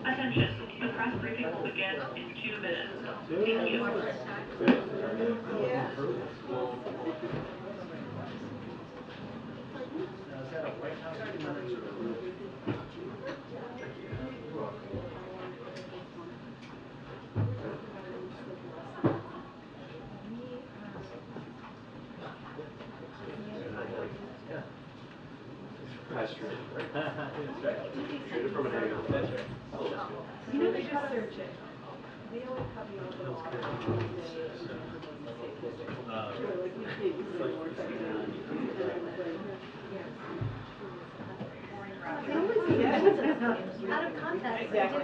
Attention, the press briefing will begin in 2 minutes. Thank you. That's true. That's right. Shoot it from an angle. That's right. You know, they just search it. They always cut me off. Out of context. Exactly.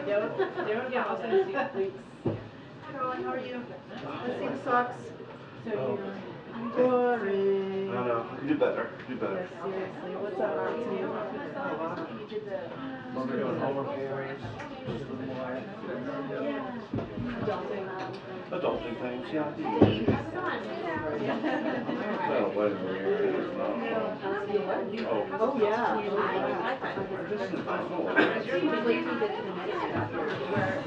Yeah, I'll send it to you. Thanks. Hi, Caroline. How are you? Let's see the socks. So you're boring. No, no. Do better. Do better. Yes, seriously. What's up? You did the. We're doing homework here. Adulting things, yeah. Oh, yeah.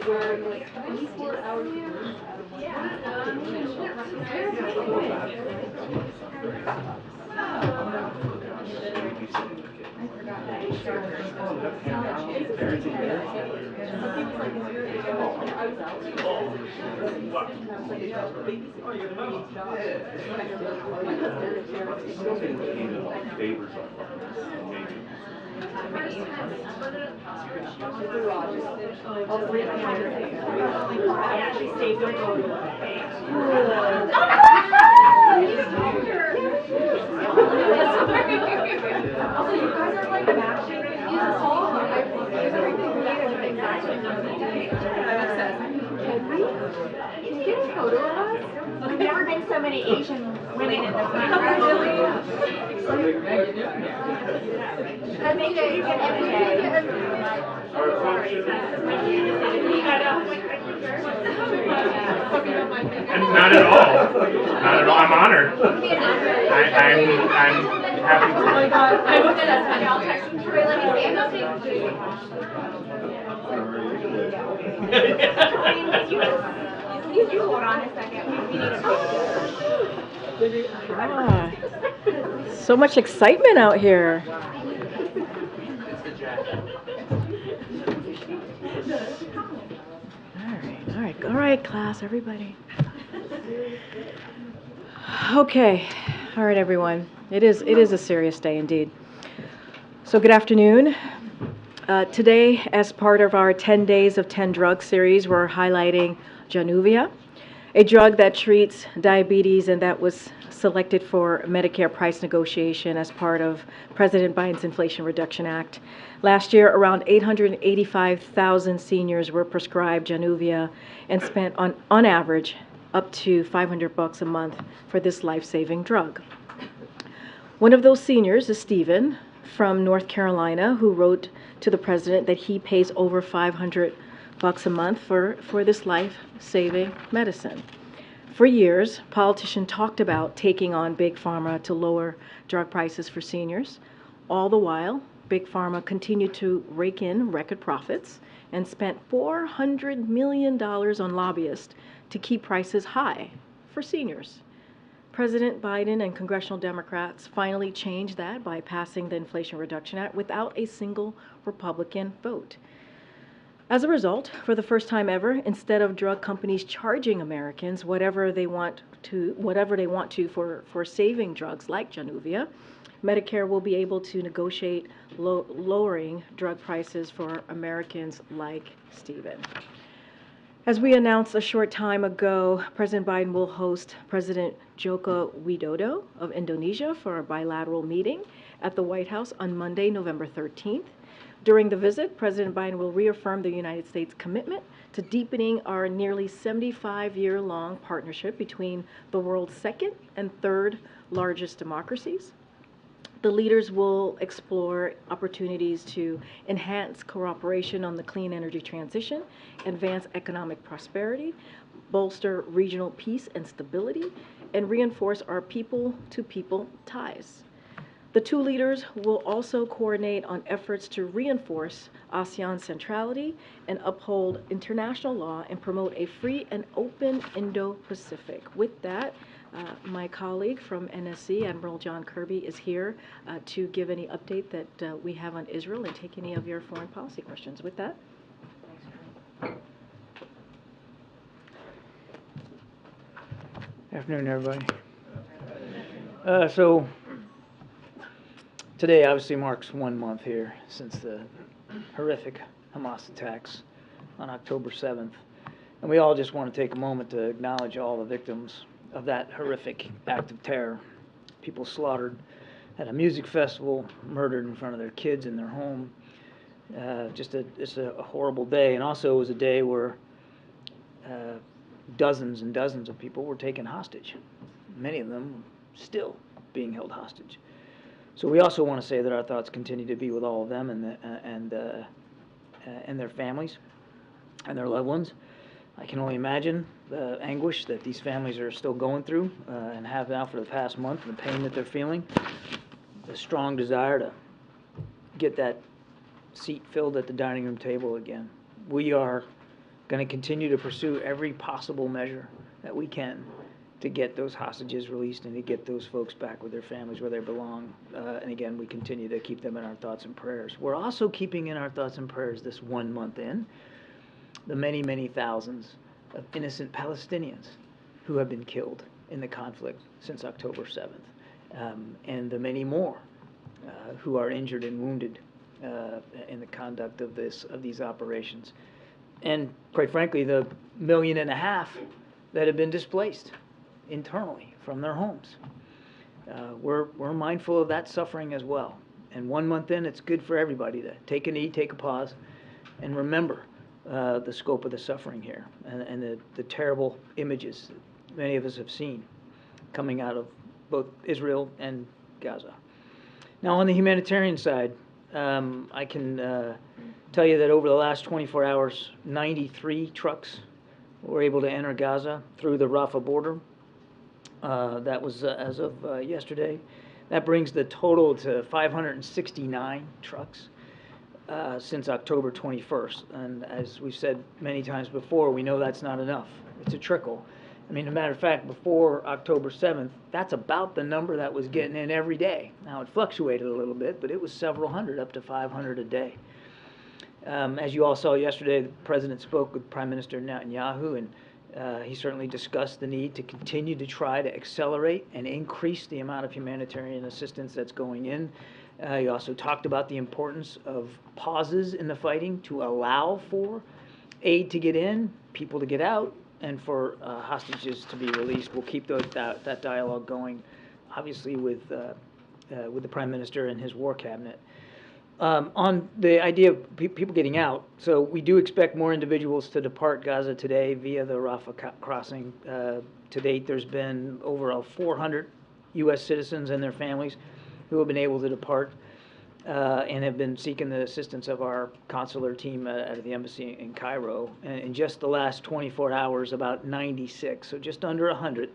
We're like 24 hours. I've never been so many Asian women in the front. I make it every day. Not at all. Not at all. I'm honored. I'm happy to. Oh my God. I looked at us and I'll text you. Troy, let me stand up. You hold on a second. We need a So much excitement out here. All right, class, everybody. Okay, all right, everyone. It is a serious day indeed. So good afternoon. Today, as part of our 10 Days of 10 Drugs series, we're highlighting Januvia, a drug that treats diabetes and that was selected for Medicare price negotiation as part of President Biden's Inflation Reduction Act. Last year, around 885,000 seniors were prescribed Januvia and spent on average up to $500 a month for this life-saving drug. One of those seniors is Stephen from North Carolina, who wrote to the president that he pays over $500 a month for this life-saving medicine. For years, politicians talked about taking on Big Pharma to lower drug prices for seniors. All the while, Big Pharma continued to rake in record profits and spent $400 million on lobbyists to keep prices high for seniors. President Biden and congressional Democrats finally changed that by passing the Inflation Reduction Act without a single Republican vote. As a result, for the first time ever, instead of drug companies charging Americans whatever they want to for saving drugs like Januvia, Medicare will be able to negotiate lowering drug prices for Americans like Stephen. As we announced a short time ago, President Biden will host President Joko Widodo of Indonesia for a bilateral meeting at the White House on Monday, November 13th. During the visit, President Biden will reaffirm the United States' commitment to deepening our nearly 75-year-long partnership between the world's second and third largest democracies. The leaders will explore opportunities to enhance cooperation on the clean energy transition, advance economic prosperity, bolster regional peace and stability, and reinforce our people-to-people ties. The two leaders will also coordinate on efforts to reinforce ASEAN centrality and uphold international law and promote a free and open Indo-Pacific. With that, my colleague from NSC, Admiral John Kirby, is here to give any update that we have on Israel and take any of your foreign policy questions. With that. Afternoon, everybody. So today obviously marks 1 month here since the horrific Hamas attacks on October 7th. And we all just want to take a moment to acknowledge all the victims of that horrific act of terror. People slaughtered at a music festival, murdered in front of their kids in their home. It's a horrible day. And also it was a day where dozens and dozens of people were taken hostage. Many of them still being held hostage. So we also want to say that our thoughts continue to be with all of them and their families and their loved ones. I can only imagine the anguish that these families are still going through and have now for the past month, and the pain that they're feeling, the strong desire to get that seat filled at the dining room table again. We are going to continue to pursue every possible measure that we can to get those hostages released and to get those folks back with their families where they belong. And again, we continue to keep them in our thoughts and prayers. We're also keeping in our thoughts and prayers this 1 month in the many, many thousands of innocent Palestinians who have been killed in the conflict since October 7th, and the many more who are injured and wounded in the conduct of these operations. And quite frankly, the 1.5 million that have been displaced internally from their homes. We're mindful of that suffering as well. And 1 month in, it's good for everybody to take a knee, take a pause, and remember the scope of the suffering here and the terrible images that many of us have seen coming out of both Israel and Gaza. Now, on the humanitarian side, I can tell you that over the last 24 hours, 93 trucks were able to enter Gaza through the Rafah border. That was as of yesterday. That brings the total to 569 trucks since October 21st. And as we've said many times before, we know that's not enough. It's a trickle. I mean, as a matter of fact, before October 7th, that's about the number that was getting in every day. Now, it fluctuated a little bit, but it was several hundred, up to 500 a day. As you all saw yesterday, the President spoke with Prime Minister Netanyahu, and he certainly discussed the need to continue to try to accelerate and increase the amount of humanitarian assistance that's going in. He also talked about the importance of pauses in the fighting to allow for aid to get in, people to get out, and for hostages to be released. We'll keep that dialogue going, obviously, with the Prime Minister and his war cabinet. On the idea of people getting out, so we do expect more individuals to depart Gaza today via the Rafah crossing. To date, there's been over 400 U.S. citizens and their families who have been able to depart and have been seeking the assistance of our consular team at the embassy in Cairo. And in just the last 24 hours, about 96, so just under 100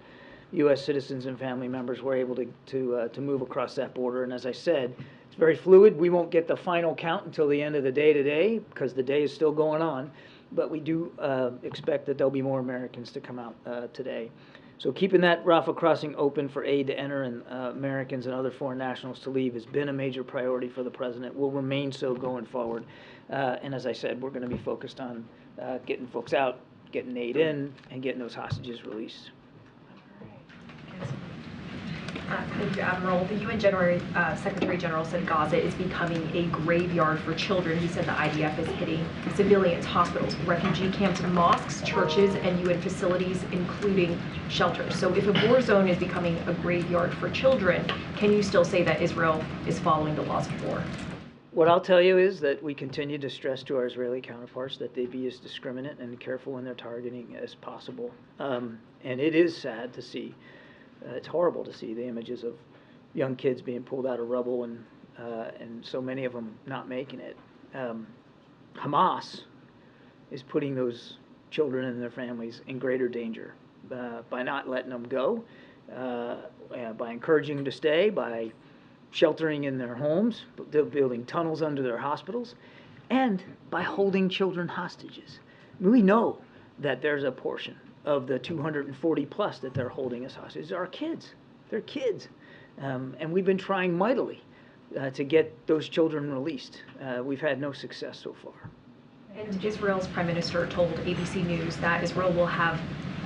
U.S. citizens and family members were able to move across that border. And as I said, it's very fluid. We won't get the final count until the end of the day today because the day is still going on. But we do expect that there'll be more Americans to come out today. So keeping that Rafah crossing open for aid to enter and Americans and other foreign nationals to leave has been a major priority for the president, will remain so going forward. And as I said, we're going to be focused on getting folks out, getting aid in, and getting those hostages released. Thank you, Admiral. The UN Secretary General said Gaza is becoming a graveyard for children. He said the IDF is hitting civilians, hospitals, refugee camps, mosques, churches, and UN facilities, including shelters. So if a war zone is becoming a graveyard for children, can you still say that Israel is following the laws of war? What I'll tell you is that we continue to stress to our Israeli counterparts that they be as discriminate and careful in their targeting as possible. And it is sad to see. It's horrible to see the images of young kids being pulled out of rubble and so many of them not making it. Hamas is putting those children and their families in greater danger by not letting them go, by encouraging them to stay, by sheltering in their homes, building tunnels under their hospitals, and by holding children hostages. We know that there's a portion of the 240 plus that they're holding as hostages are kids. They're kids. And we've been trying mightily to get those children released. We've had no success so far. And Israel's Prime Minister told ABC News that Israel will have,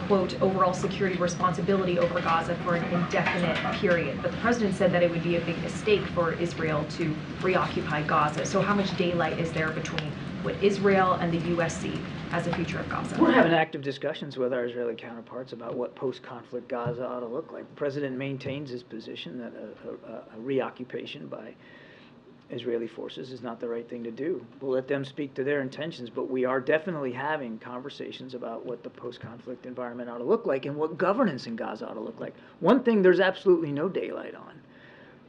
quote, overall security responsibility over Gaza for an indefinite period. But the president said that it would be a big mistake for Israel to reoccupy Gaza. So how much daylight is there between what Israel and the U.S. see as the future of Gaza? We're having active discussions with our Israeli counterparts about what post-conflict Gaza ought to look like. The president maintains his position that a reoccupation by Israeli forces is not the right thing to do. We'll let them speak to their intentions, but we are definitely having conversations about what the post-conflict environment ought to look like and what governance in Gaza ought to look like. One thing there's absolutely no daylight on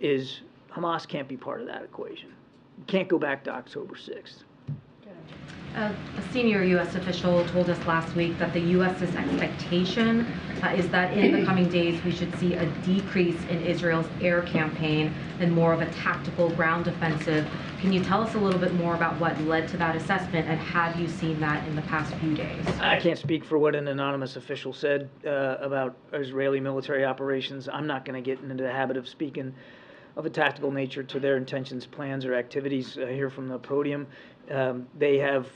is Hamas can't be part of that equation. You can't go back to October 6th. A senior U.S. official told us last week that the U.S.'s expectation is that in the coming days we should see a decrease in Israel's air campaign and more of a tactical ground offensive. Can you tell us a little bit more about what led to that assessment, and have you seen that in the past few days? I can't speak for what an anonymous official said about Israeli military operations. I'm not going to get into the habit of speaking of a tactical nature to their intentions, plans, or activities here from the podium. They have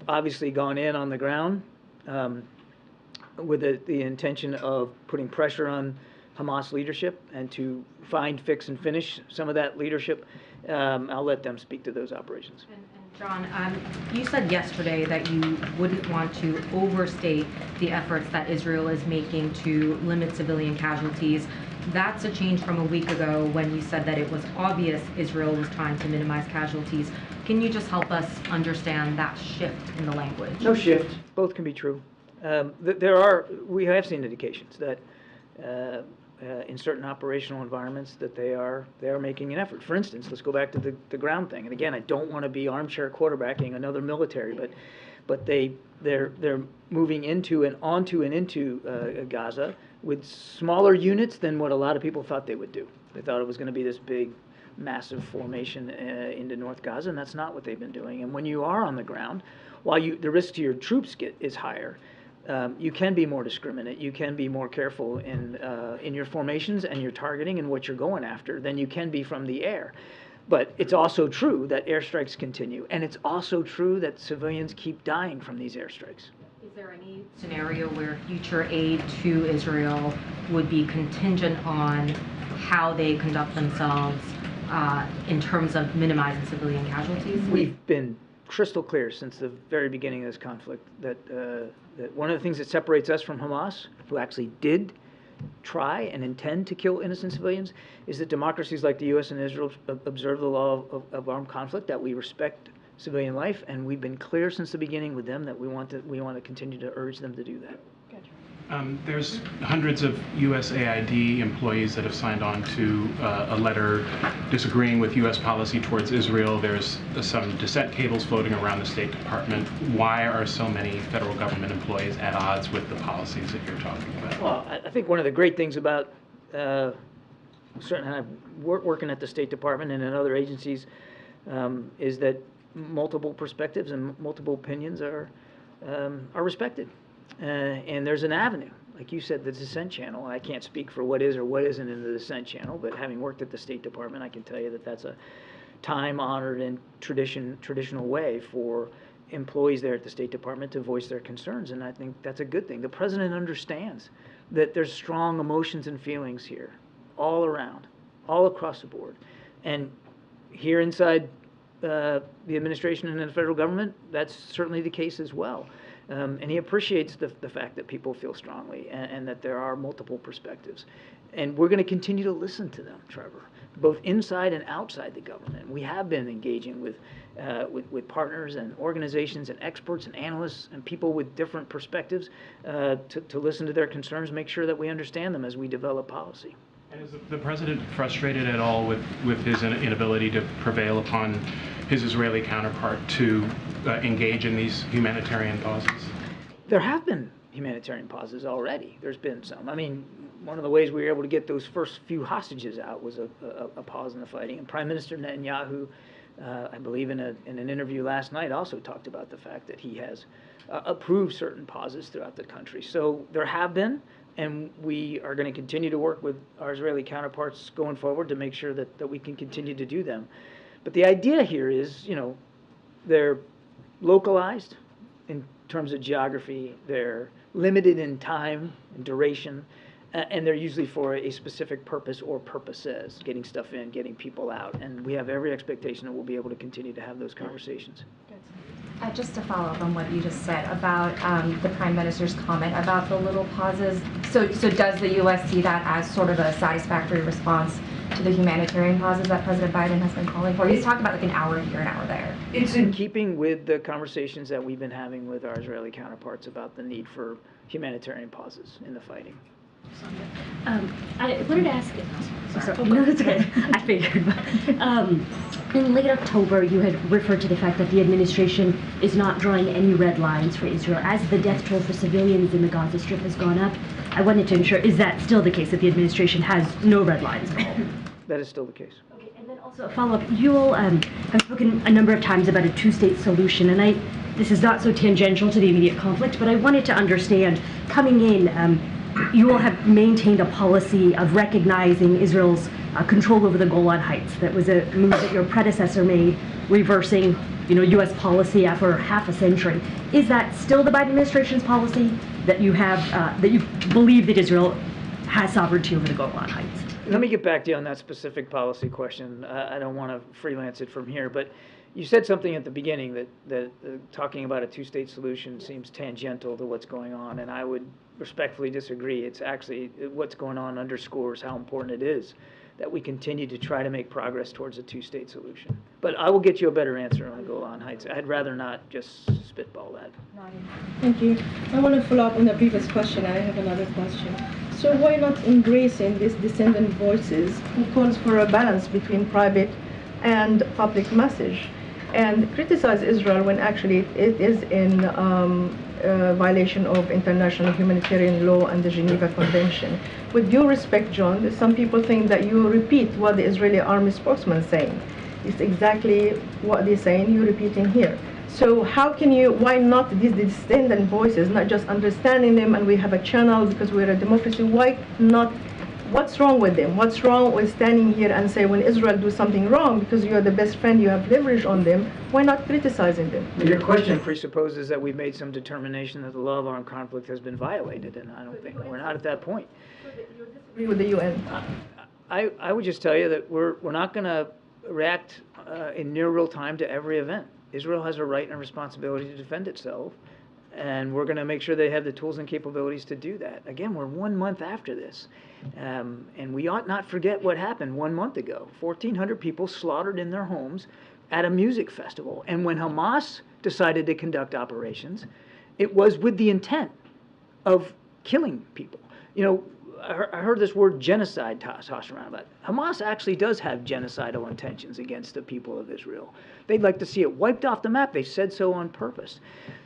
obviously gone in on the ground with the intention of putting pressure on Hamas leadership and to find, fix, and finish some of that leadership. I'll let them speak to those operations. And John, you said yesterday that you wouldn't want to overstate the efforts that Israel is making to limit civilian casualties. That's a change from a week ago when you said that it was obvious Israel was trying to minimize casualties. Can you just help us understand that shift in the language? No shift. Both can be true. We have seen indications that in certain operational environments that they are making an effort. For instance, let's go back to the ground thing. And again, I don't want to be armchair quarterbacking another military, but they're moving into and onto and into Gaza with smaller units than what a lot of people thought they would do. They thought it was going to be this big, massive formation into North Gaza, and that's not what they've been doing. And when you are on the ground, while the risk to your troops is higher, you can be more discriminate. You can be more careful in your formations and your targeting and what you're going after than you can be from the air. But it's also true that airstrikes continue, and it's also true that civilians keep dying from these airstrikes. Is there any scenario where future aid to Israel would be contingent on how they conduct themselves in terms of minimizing civilian casualties? We've been crystal clear since the very beginning of this conflict that one of the things that separates us from Hamas, who actually did try and intend to kill innocent civilians, is that democracies like the U.S. and Israel observe the law of armed conflict, that we respect civilian life, and we've been clear since the beginning with them that we want to continue to urge them to do that. There's hundreds of USAID employees that have signed on to a letter disagreeing with U.S. policy towards Israel. There's some dissent cables floating around the State Department. Why are so many federal government employees at odds with the policies that you're talking about? Well, I think one of the great things about certainly working at the State Department and in other agencies is that multiple perspectives and multiple opinions are respected. And there's an avenue like you said, the dissent channel. I can't speak for what is or what isn't in the dissent channel, but having worked at the State Department, I can tell you that that's a time-honored and traditional way for employees there at the State Department to voice their concerns, and I think that's a good thing. The president understands that there's strong emotions and feelings here, all around, all across the board. And here inside the administration and the federal government, that's certainly the case as well. And he appreciates the fact that people feel strongly and that there are multiple perspectives. And we're going to continue to listen to them, Trevor, both inside and outside the government. We have been engaging with partners and organizations and experts and analysts and people with different perspectives to listen to their concerns, make sure that we understand them as we develop policy. And is the president frustrated at all with his inability to prevail upon his Israeli counterpart to engage in these humanitarian pauses? There have been humanitarian pauses already. There's been some. I mean, one of the ways we were able to get those first few hostages out was a pause in the fighting. And Prime Minister Netanyahu, I believe in an interview last night, also talked about the fact that he has approved certain pauses throughout the country. So there have been, and we are going to continue to work with our Israeli counterparts going forward to make sure that we can continue to do them. But the idea here is, they're localized in terms of geography, they're limited in time and duration, and they're usually for a specific purpose or purposes, getting stuff in, getting people out. And we have every expectation that we'll be able to continue to have those conversations. Just to follow up on what you just said about the Prime Minister's comment about the little pauses. So does the U.S. see that as sort of a satisfactory response to the humanitarian pauses that President Biden has been calling for? He's talking about like an hour here, an hour there. It's in keeping with the conversations that we've been having with our Israeli counterparts about the need for humanitarian pauses in the fighting. I wanted to ask. Sorry. No, it's okay. I figured. In late October, you had referred to the fact that the administration is not drawing any red lines for Israel. As the death toll for civilians in the Gaza Strip has gone up, I wanted to ensure, is that still the case, that the administration has no red lines at all? That is still the case. Okay, and then also a follow-up. You all have spoken a number of times about a two-state solution, and this is not so tangential to the immediate conflict, but I wanted to understand, coming in, you all have maintained a policy of recognizing Israel's control over the Golan Heights. That was a move that your predecessor made, reversing, U.S. policy after half a century. Is that still the Biden administration's policy, that you have, that you believe that Israel has sovereignty over the Golan Heights? Let me get back to you on that specific policy question. I don't want to freelance it from here, but you said something at the beginning that talking about a two-state solution seems tangential to what's going on, and I would respectfully disagree. It's actually what's going on underscores how important it is that we continue to try to make progress towards a two-state solution. But I will get you a better answer on the Golan Heights. I'd rather not just spitball that. Thank you. I want to follow up on the previous question. I have another question. So why not embracing these dissident voices who calls for a balance between private and public message, and criticize Israel when actually it is in violation of international humanitarian law and the Geneva Convention? With due respect, John, some people think that you repeat what the Israeli army spokesman is saying. It's exactly what they're saying, you're repeating here. So how can you, why not these dissident voices, not just understanding them and we have a channel because we're a democracy, why not? What's wrong with them? What's wrong with standing here and say when Israel do something wrong, because you're the best friend, you have leverage on them, why not criticizing them? Your question presupposes that we've made some determination that the law of armed conflict has been violated, and I don't think we're not at that point. You disagree with the UN? I would just tell you that we're not going to react in near real time to every event. Israel has a right and a responsibility to defend itself, and we're going to make sure they have the tools and capabilities to do that. Again, we're 1 month after this, and we ought not forget what happened 1 month ago. 1,400 people slaughtered in their homes at a music festival. And when Hamas decided to conduct operations, it was with the intent of killing people. I heard this word genocide tossed around, but Hamas actually does have genocidal intentions against the people of Israel. They'd like to see it wiped off the map. They said so on purpose.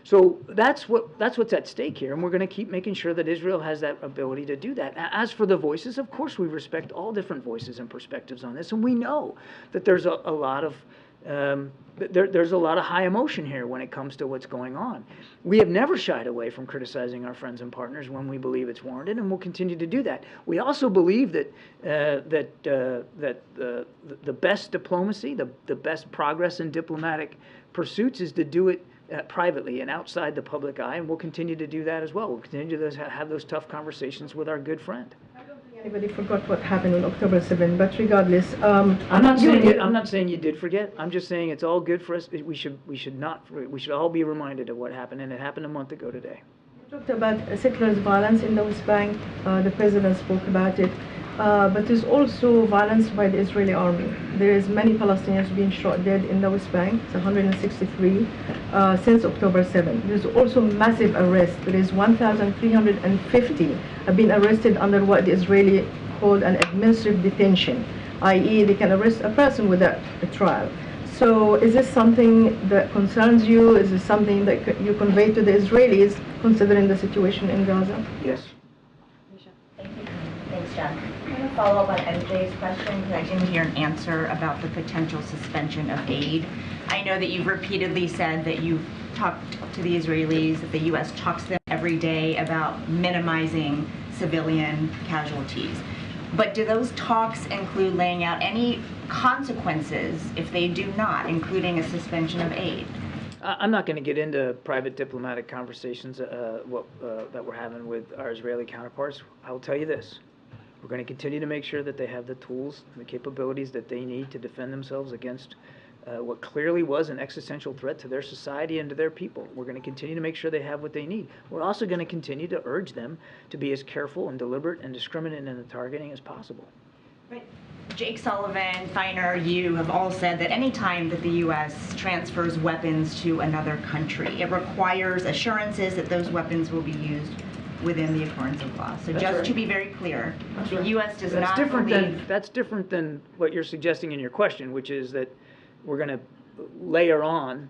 So that's what's at stake here, and we're going to keep making sure that Israel has that ability to do that. As for the voices, of course we respect all different voices and perspectives on this, and we know that there's a lot of There's a lot of high emotion here when it comes to what's going on. We have never shied away from criticizing our friends and partners when we believe it's warranted, and we'll continue to do that. We also believe that the best diplomacy, the best progress in diplomatic pursuits is to do it privately and outside the public eye, and we'll continue to do that as well. We'll continue to have those tough conversations with our good friend. Anybody forgot what happened on October 7th, but regardless, I'm not saying you did forget. I'm just saying it's all good for us. We should all be reminded of what happened, and it happened a month ago today. You talked about settlers' violence in the West Bank. The president spoke about it, but there's also violence by the Israeli army. There is many Palestinians being shot dead in the West Bank. It's 163 since October 7th. There's also massive arrests. There is 1,350 have been arrested under what the Israeli called an administrative detention, i.e. they can arrest a person without a trial. So is this something that concerns you? Is this something that you convey to the Israelis considering the situation in Gaza? Yes. Thank you. Thanks, John. I'm going to follow up on MJ's question because I didn't hear an answer about the potential suspension of aid. I know that you've repeatedly said that you've talked to the Israelis, that the U.S. talks to them every day about minimizing civilian casualties. But do those talks include laying out any consequences if they do not, including a suspension of aid? I'm not going to get into private diplomatic conversations that we're having with our Israeli counterparts. I will tell you this. We're going to continue to make sure that they have the tools and the capabilities that they need to defend themselves against what clearly was an existential threat to their society and to their people. We're going to continue to make sure they have what they need. We're also going to continue to urge them to be as careful and deliberate and discriminate in the targeting as possible. But Jake Sullivan, Feiner, you have all said that any time that the U.S. transfers weapons to another country, it requires assurances that those weapons will be used within the occurrence of law. So just to be very clear, the U.S. does not believe... That's different than what you're suggesting in your question, which is that we're going to layer on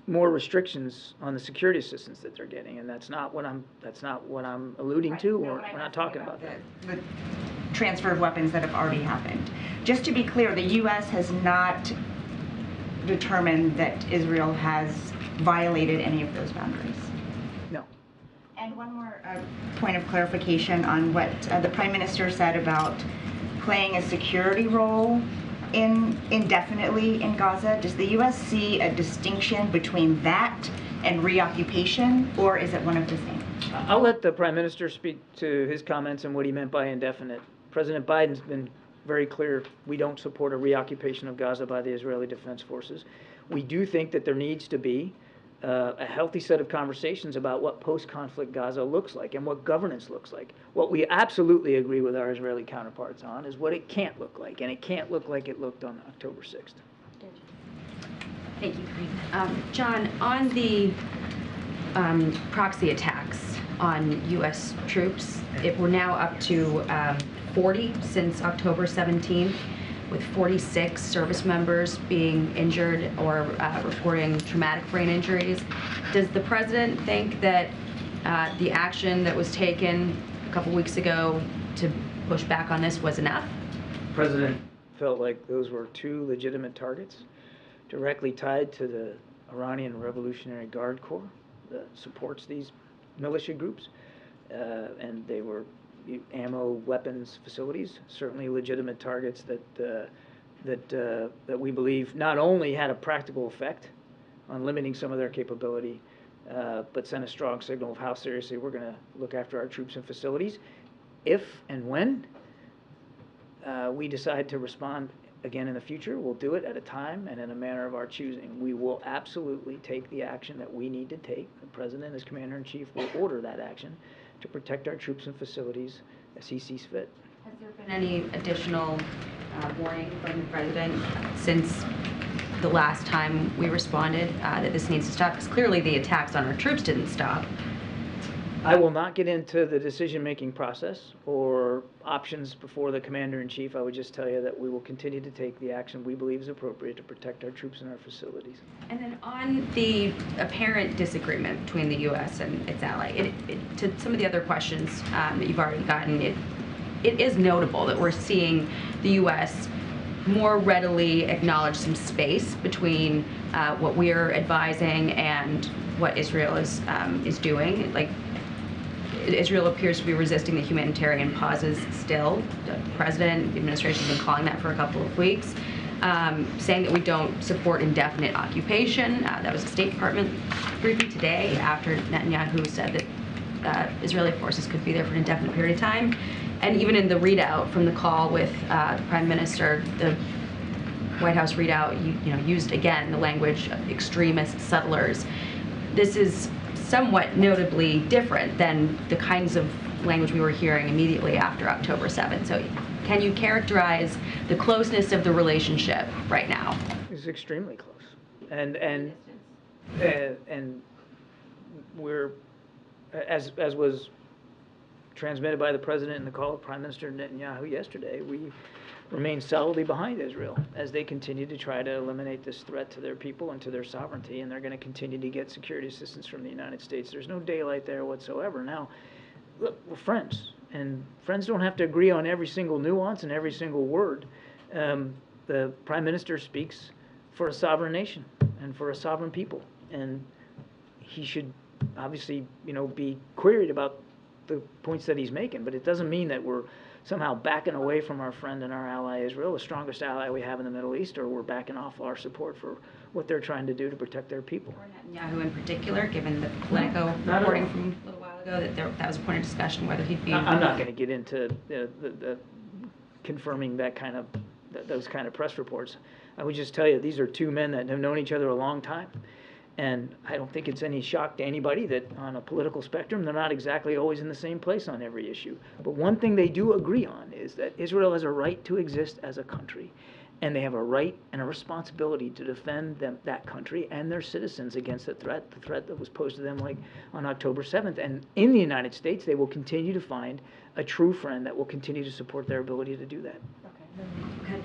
more restrictions on the security assistance that they're getting, and that's not what I'm alluding to, or we're not talking about that. The transfer of weapons that have already happened. Just to be clear, the U.S. has not determined that Israel has violated any of those boundaries. No. And one more point of clarification on what the Prime Minister said about playing a security role indefinitely in Gaza. Does the U.S. see a distinction between that and reoccupation, or is it one of the same? I'll let the Prime Minister speak to his comments and what he meant by indefinite. President Biden's been very clear, we don't support a reoccupation of Gaza by the Israeli Defense Forces. We do think that there needs to be a healthy set of conversations about what post-conflict Gaza looks like and what governance looks like. What we absolutely agree with our Israeli counterparts on is what it can't look like, and it can't look like it looked on October 6th. Thank you, Karine. John, on the proxy attacks on U.S. troops, we're now up to 40 since October 17th, with 46 service members being injured or reporting traumatic brain injuries. Does the president think that the action that was taken a couple weeks ago to push back on this was enough? The president felt like those were two legitimate targets directly tied to the Iranian Revolutionary Guard Corps that supports these militia groups, and they were ammo, weapons facilities, certainly legitimate targets that we believe not only had a practical effect on limiting some of their capability, but sent a strong signal of how seriously we're going to look after our troops and facilities. If and when we decide to respond again in the future, we'll do it at a time and in a manner of our choosing. We will absolutely take the action that we need to take. The President, as Commander-in-Chief, will order that action to protect our troops and facilities as he sees fit. Has there been any additional warning from the President since the last time we responded that this needs to stop? Because clearly the attacks on our troops didn't stop. I will not get into the decision-making process or options before the Commander-in-Chief. I would just tell you that we will continue to take the action we believe is appropriate to protect our troops and our facilities. And then on the apparent disagreement between the U.S. and its ally, to some of the other questions that you've already gotten, it is notable that we're seeing the U.S. more readily acknowledge some space between what we're advising and what Israel is doing. Like, Israel appears to be resisting the humanitarian pauses still. The president, the administration has been calling that for a couple of weeks, saying that we don't support indefinite occupation. That was a State Department briefing today after Netanyahu said that Israeli forces could be there for an indefinite period of time. And even in the readout from the call with the Prime Minister, the White House readout used again the language of extremist settlers. This is somewhat notably different than the kinds of language we were hearing immediately after October 7th. So can you characterize the closeness of the relationship right now? It's extremely close. And we're, as was transmitted by the President in the call of Prime Minister Netanyahu yesterday, we remain solidly behind Israel as they continue to try to eliminate this threat to their people and to their sovereignty, and they're going to continue to get security assistance from the United States. There's no daylight there whatsoever. Now, look, we're friends, and friends don't have to agree on every single nuance and every single word. The Prime Minister speaks for a sovereign nation and for a sovereign people, and he should obviously, be queried about the points that he's making, but it doesn't mean that we're somehow backing away from our friend and our ally Israel, the strongest ally we have in the Middle East, or we're backing off our support for what they're trying to do to protect their people. Or Netanyahu in particular, given the Politico reporting from a little while ago that was a point of discussion whether he'd be. I'm not going to get into the confirming that kind of those kind of press reports. I would just tell you these are two men that have known each other a long time. And I don't think it's any shock to anybody that on a political spectrum, they're not exactly always in the same place on every issue. But one thing they do agree on is that Israel has a right to exist as a country, and they have a right and a responsibility to defend that country and their citizens against the threat that was posed to them like on October 7th. And in the United States, they will continue to find a true friend that will continue to support their ability to do that.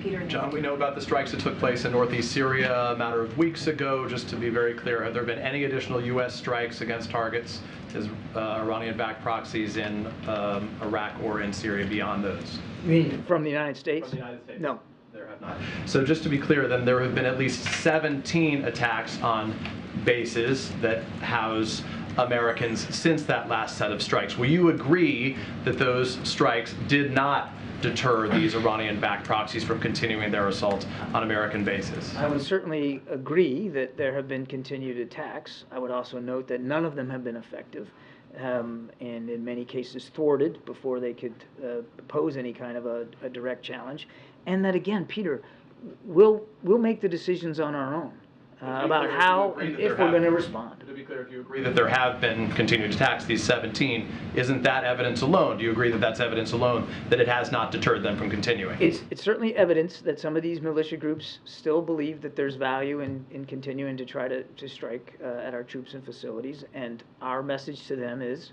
Peter. John, we know about the strikes that took place in northeast Syria a matter of weeks ago. Just to be very clear, have there been any additional U.S. strikes against targets as Iranian-backed proxies in Iraq or in Syria beyond those? You mean from the United States? From the United States? No. There have not. So just to be clear, then there have been at least 17 attacks on bases that house Americans since that last set of strikes. Will you agree that those strikes did not deter these Iranian-backed proxies from continuing their assaults on American bases? I would certainly agree that there have been continued attacks. I would also note that none of them have been effective, and in many cases thwarted before they could pose any kind of a direct challenge. And that, again, Peter, we'll make the decisions on our own about how and if we're going to respond. To be clear, if you agree that there have been continued attacks, these 17, isn't that evidence alone? Do you agree that that's evidence alone that it has not deterred them from continuing? It's certainly evidence that some of these militia groups still believe that there's value in continuing to try to strike at our troops and facilities, and our message to them is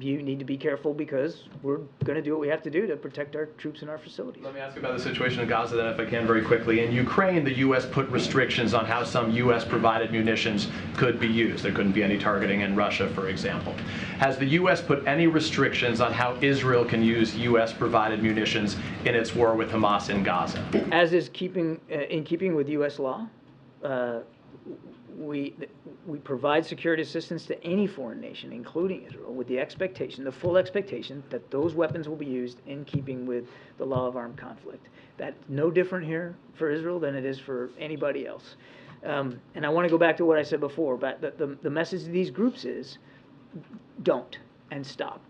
you need to be careful because we're going to do what we have to do to protect our troops and our facilities. Let me ask you about the situation in Gaza then, if I can, very quickly. In Ukraine, the U.S. put restrictions on how some U.S.-provided munitions could be used. There couldn't be any targeting in Russia, for example. Has the U.S. put any restrictions on how Israel can use U.S.-provided munitions in its war with Hamas in Gaza? As is in keeping with U.S. law, we provide security assistance to any foreign nation, including Israel, with the expectation, the full expectation, that those weapons will be used in keeping with the law of armed conflict. That's no different here for Israel than it is for anybody else. And I want to go back to what I said before, but the message to these groups is don't and stop.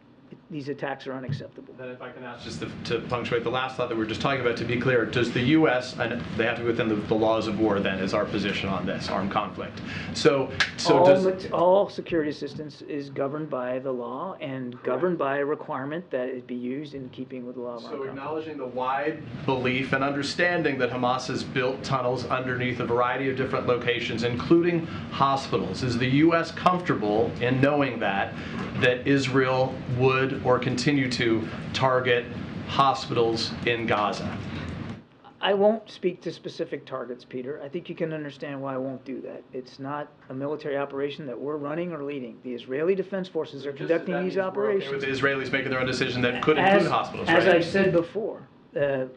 These attacks are unacceptable. Then if I can ask just to punctuate the last thought that we were just talking about, to be clear, does the U.S., and they have to be within the laws of war then, is our position on this, armed conflict. So all security assistance is governed by the law and governed by a requirement that it be used in keeping with the law of armed conflict. So acknowledging the wide belief and understanding that Hamas has built tunnels underneath a variety of different locations, including hospitals, is the U.S. comfortable in knowing that Israel would or continue to target hospitals in Gaza? I won't speak to specific targets, Peter. I think you can understand why I won't do that. It's not a military operation that we're running or leading. The Israeli Defense Forces are conducting these operations. Okay with the Israelis making their own decision that could include hospitals, right? As I've said before,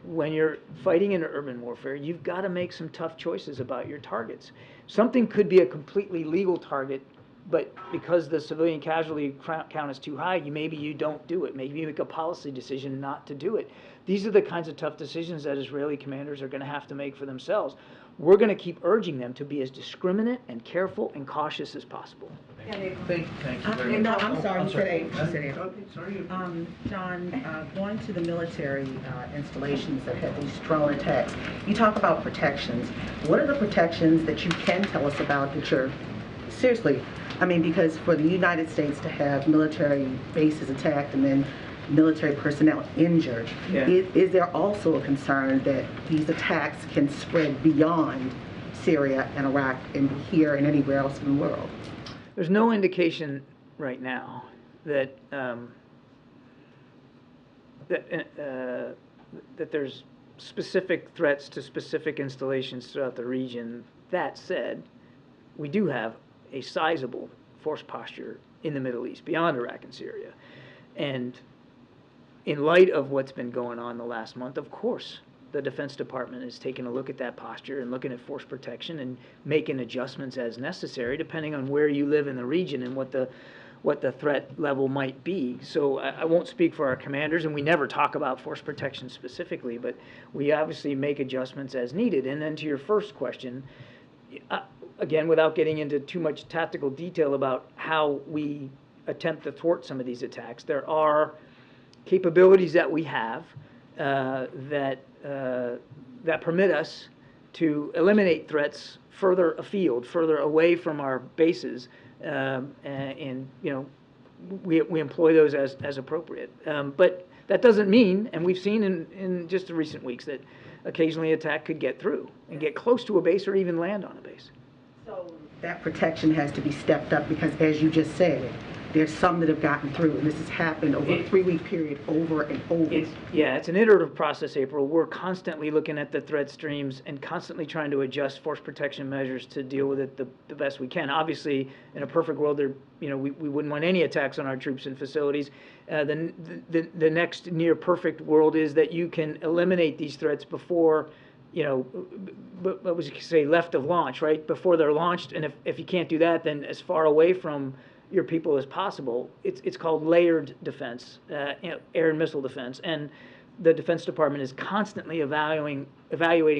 when you're fighting in urban warfare, you've got to make some tough choices about your targets. Something could be a completely legal target, but because the civilian casualty count is too high, maybe you don't do it. Maybe you make a policy decision not to do it. These are the kinds of tough decisions that Israeli commanders are going to have to make for themselves. We're going to keep urging them to be as discriminate and careful and cautious as possible. Thank you very much. No, I'm sorry, you said sorry. eight. You said eight. Okay, sorry. John, going to the military installations that had these drone attacks, you talk about protections. What are the protections that you can tell us about that you're, seriously, I mean, because for the United States to have military bases attacked and then military personnel injured, is there also a concern that these attacks can spread beyond Syria and Iraq and here and anywhere else in the world? There's no indication right now that that there's specific threats to specific installations throughout the region. That said, we do have a sizable force posture in the Middle East beyond Iraq and Syria, and in light of what's been going on the last month, of course, the Defense Department is taking a look at that posture and looking at force protection and making adjustments as necessary, depending on where you live in the region and what the threat level might be. So I won't speak for our commanders, and we never talk about force protection specifically, but we obviously make adjustments as needed. And then to your first question, again, without getting into too much tactical detail about how we attempt to thwart some of these attacks, there are capabilities that we have that permit us to eliminate threats further afield, further away from our bases, and we employ those as appropriate. But that doesn't mean, and we've seen in just the recent weeks, that occasionally attack could get through and get close to a base or even land on a base. So that protection has to be stepped up because, as you just said, there's some that have gotten through, and this has happened over a 3-week period over and over. It's an iterative process, April. We're constantly looking at the threat streams and constantly trying to adjust force protection measures to deal with it the best we can. Obviously, in a perfect world, we wouldn't want any attacks on our troops and facilities. The next near perfect world is that you can eliminate these threats before, what was you say, left of launch, right? Before they're launched, and if you can't do that, then as far away from your people as possible. It's called layered defense, air and missile defense, and the Defense Department is constantly evaluating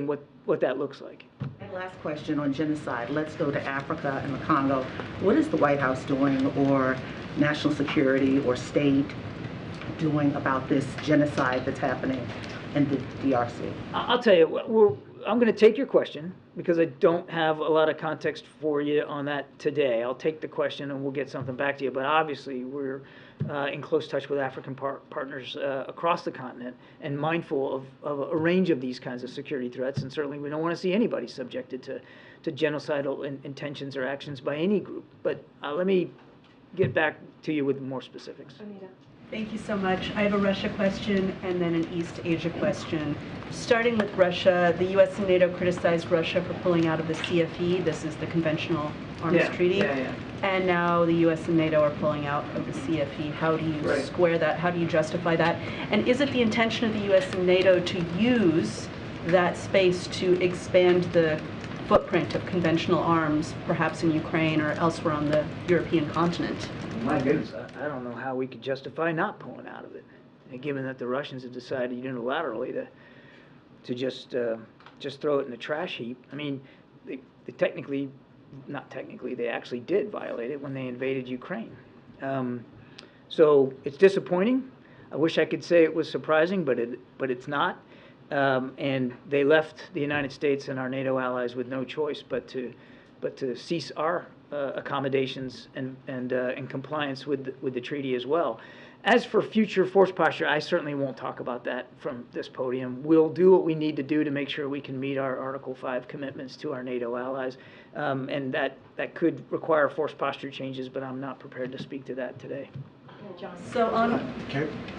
what that looks like. And last question on genocide. Let's go to Africa and the Congo. What is the White House doing, or national security or state doing about this genocide that's happening in the DRC? I'll tell you, I'm going to take your question because I don't have a lot of context for you on that today. I'll take the question and we'll get something back to you. But obviously, we're in close touch with African partners across the continent and mindful of a range of these kinds of security threats. And certainly, we don't want to see anybody subjected to genocidal intentions or actions by any group. But let me get back to you with more specifics. Anita. Thank you so much. I have a Russia question and then an East Asia question. Starting with Russia, the U.S. and NATO criticized Russia for pulling out of the CFE. This is the Conventional Arms Treaty. And now the U.S. and NATO are pulling out of the CFE. How do you square that? How do you justify that? And is it the intention of the U.S. and NATO to use that space to expand the footprint of conventional arms, perhaps in Ukraine or elsewhere on the European continent? My goodness, I don't know how we could justify not pulling out of it, and given that the Russians have decided unilaterally to just throw it in the trash heap. I mean, they actually did violate it when they invaded Ukraine. So it's disappointing. I wish I could say it was surprising, but it's not. And they left the United States and our NATO allies with no choice but to cease our accommodations and compliance with the treaty as well. As for future force posture, I certainly won't talk about that from this podium. We'll do what we need to do to make sure we can meet our Article 5 commitments to our NATO allies, and that could require force posture changes, but I'm not prepared to speak to that today. So on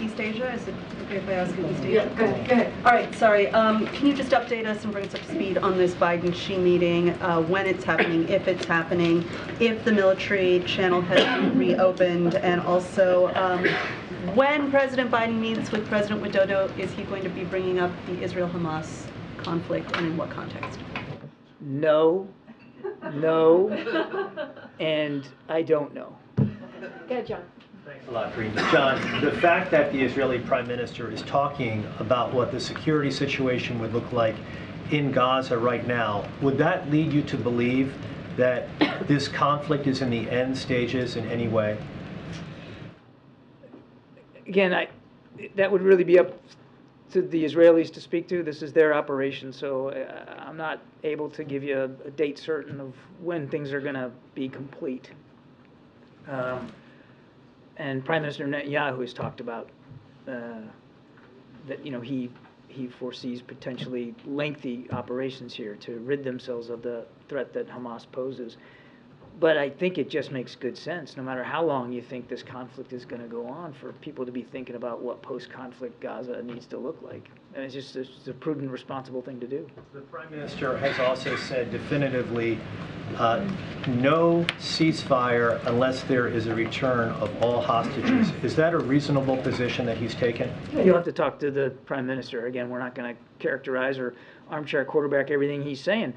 East Asia, is it okay if I ask you East Asia? Yeah, go ahead. All right, sorry. Can you just update us and bring us up to speed on this Biden-Xi meeting, when it's happening, if it's happening, if the military channel has been reopened, and also when President Biden meets with President Widodo, is he going to be bringing up the Israel-Hamas conflict, and in what context? No, no, and I don't know. Go, John. Thanks a lot, Karine. John, the fact that the Israeli Prime Minister is talking about what the security situation would look like in Gaza right now, would that lead you to believe that this conflict is in the end stages in any way? Again, that would really be up to the Israelis to speak to. This is their operation, so I'm not able to give you a date certain of when things are going to be complete. And Prime Minister Netanyahu has talked about that he foresees potentially lengthy operations here to rid themselves of the threat that Hamas poses. But I think it just makes good sense, no matter how long you think this conflict is going to go on, for people to be thinking about what post-conflict Gaza needs to look like. And it's just a prudent, responsible thing to do. The Prime Minister has also said definitively no ceasefire unless there is a return of all hostages. Is that a reasonable position that he's taken? You'll have to talk to the Prime Minister. Again, we're not going to characterize or armchair quarterback everything he's saying.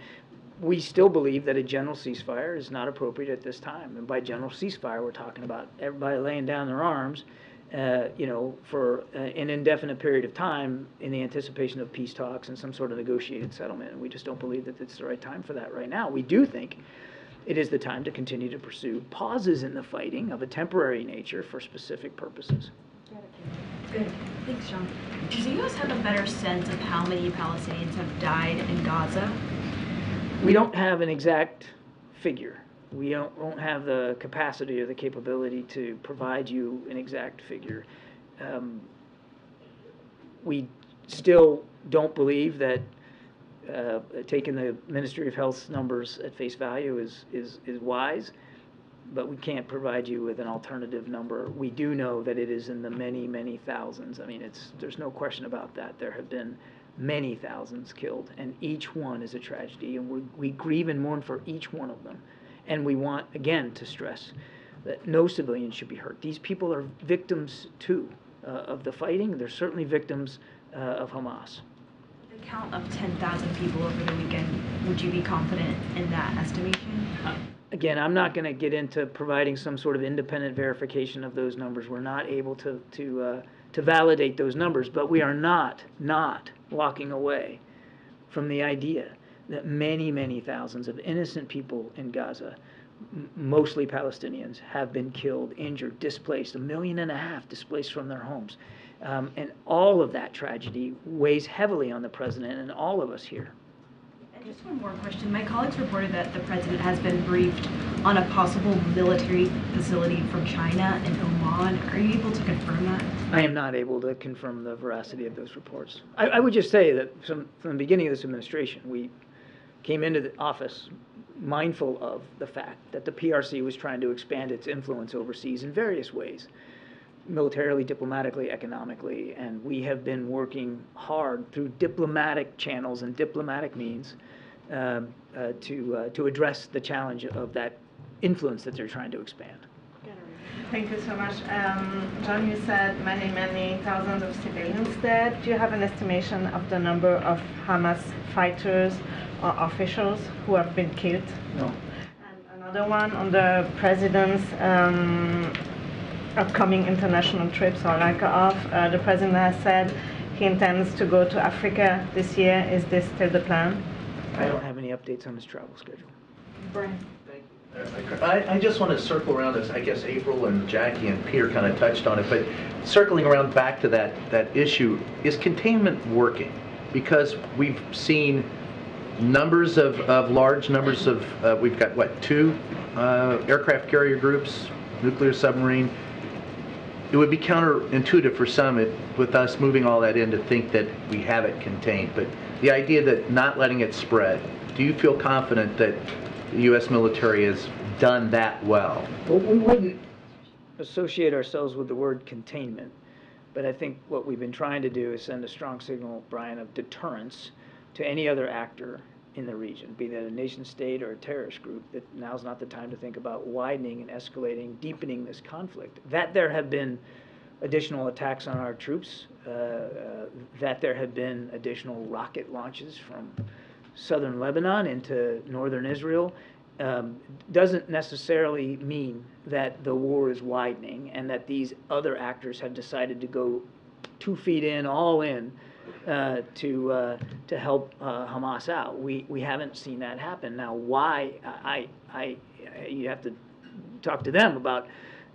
We still believe that a general ceasefire is not appropriate at this time. And by general ceasefire, we're talking about everybody laying down their arms, for an indefinite period of time in the anticipation of peace talks and some sort of negotiated settlement. And we just don't believe that it's the right time for that right now. We do think it is the time to continue to pursue pauses in the fighting of a temporary nature for specific purposes. Good. Thanks, John. Does the U.S. have a better sense of how many Palestinians have died in Gaza? We don't have an exact figure. We don't have the capacity or the capability to provide you an exact figure. We still don't believe that taking the Ministry of Health's numbers at face value is wise, but we can't provide you with an alternative number. We do know that it is in the many, many thousands. I mean, there's no question about that. There have been many thousands killed, and each one is a tragedy, and we grieve and mourn for each one of them. And we want, again, to stress that no civilians should be hurt. These people are victims, too, of the fighting. They're certainly victims of Hamas. The count of 10,000 people over the weekend, would you be confident in that estimation? Again, I'm not going to get into providing some sort of independent verification of those numbers. We're not able to validate those numbers, but we are not walking away from the idea that many, many thousands of innocent people in Gaza, mostly Palestinians, have been killed, injured, displaced, 1.5 million displaced from their homes. And all of that tragedy weighs heavily on the president and all of us here. And just one more question. My colleagues reported that the president has been briefed on a possible military facility from China and Oman. Are you able to confirm that? I am not able to confirm the veracity of those reports. I would just say that from the beginning of this administration, we came into the office mindful of the fact that the PRC was trying to expand its influence overseas in various ways, militarily, diplomatically, economically, and we have been working hard through diplomatic channels and diplomatic means to address the challenge of that influence that they're trying to expand. Thank you so much. John, you said many, many thousands of civilians dead. Do you have an estimation of the number of Hamas fighters or officials who have been killed? No. And another one on the president's upcoming international trips or lack of. The president has said he intends to go to Africa this year. Is this still the plan? I don't have any updates on his travel schedule. Brian. I just want to circle around this. I guess April and Jackie and Peter kind of touched on it, but circling around back to that issue, is containment working? Because we've seen large numbers of, we've got, what, 2 aircraft carrier groups, nuclear submarine. It would be counterintuitive for some with us moving all that in to think that we have it contained. But the idea that not letting it spread, do you feel confident that the U.S. military has done that well? Well, we wouldn't associate ourselves with the word containment, but I think what we've been trying to do is send a strong signal, Brian, of deterrence to any other actor in the region, be that a nation state or a terrorist group, that now's not the time to think about widening and escalating, deepening this conflict. That there have been additional attacks on our troops, that there had been additional rocket launches from southern Lebanon into northern Israel, doesn't necessarily mean that the war is widening and that these other actors have decided to go 2 feet in, all in, to help Hamas out. We haven't seen that happen. Now, why? You have to talk to them about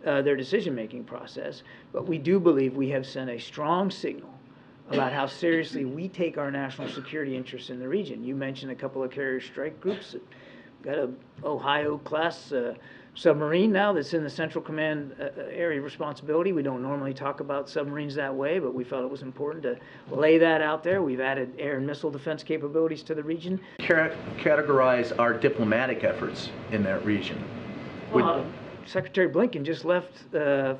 their decision-making process, but we do believe we have sent a strong signal about how seriously we take our national security interests in the region. You mentioned a couple of carrier strike groups. Got a Ohio-class submarine now that's in the Central Command area of responsibility. We don't normally talk about submarines that way, but we felt it was important to lay that out there. We've added air and missile defense capabilities to the region. Categorize our diplomatic efforts in that region. Secretary Blinken just left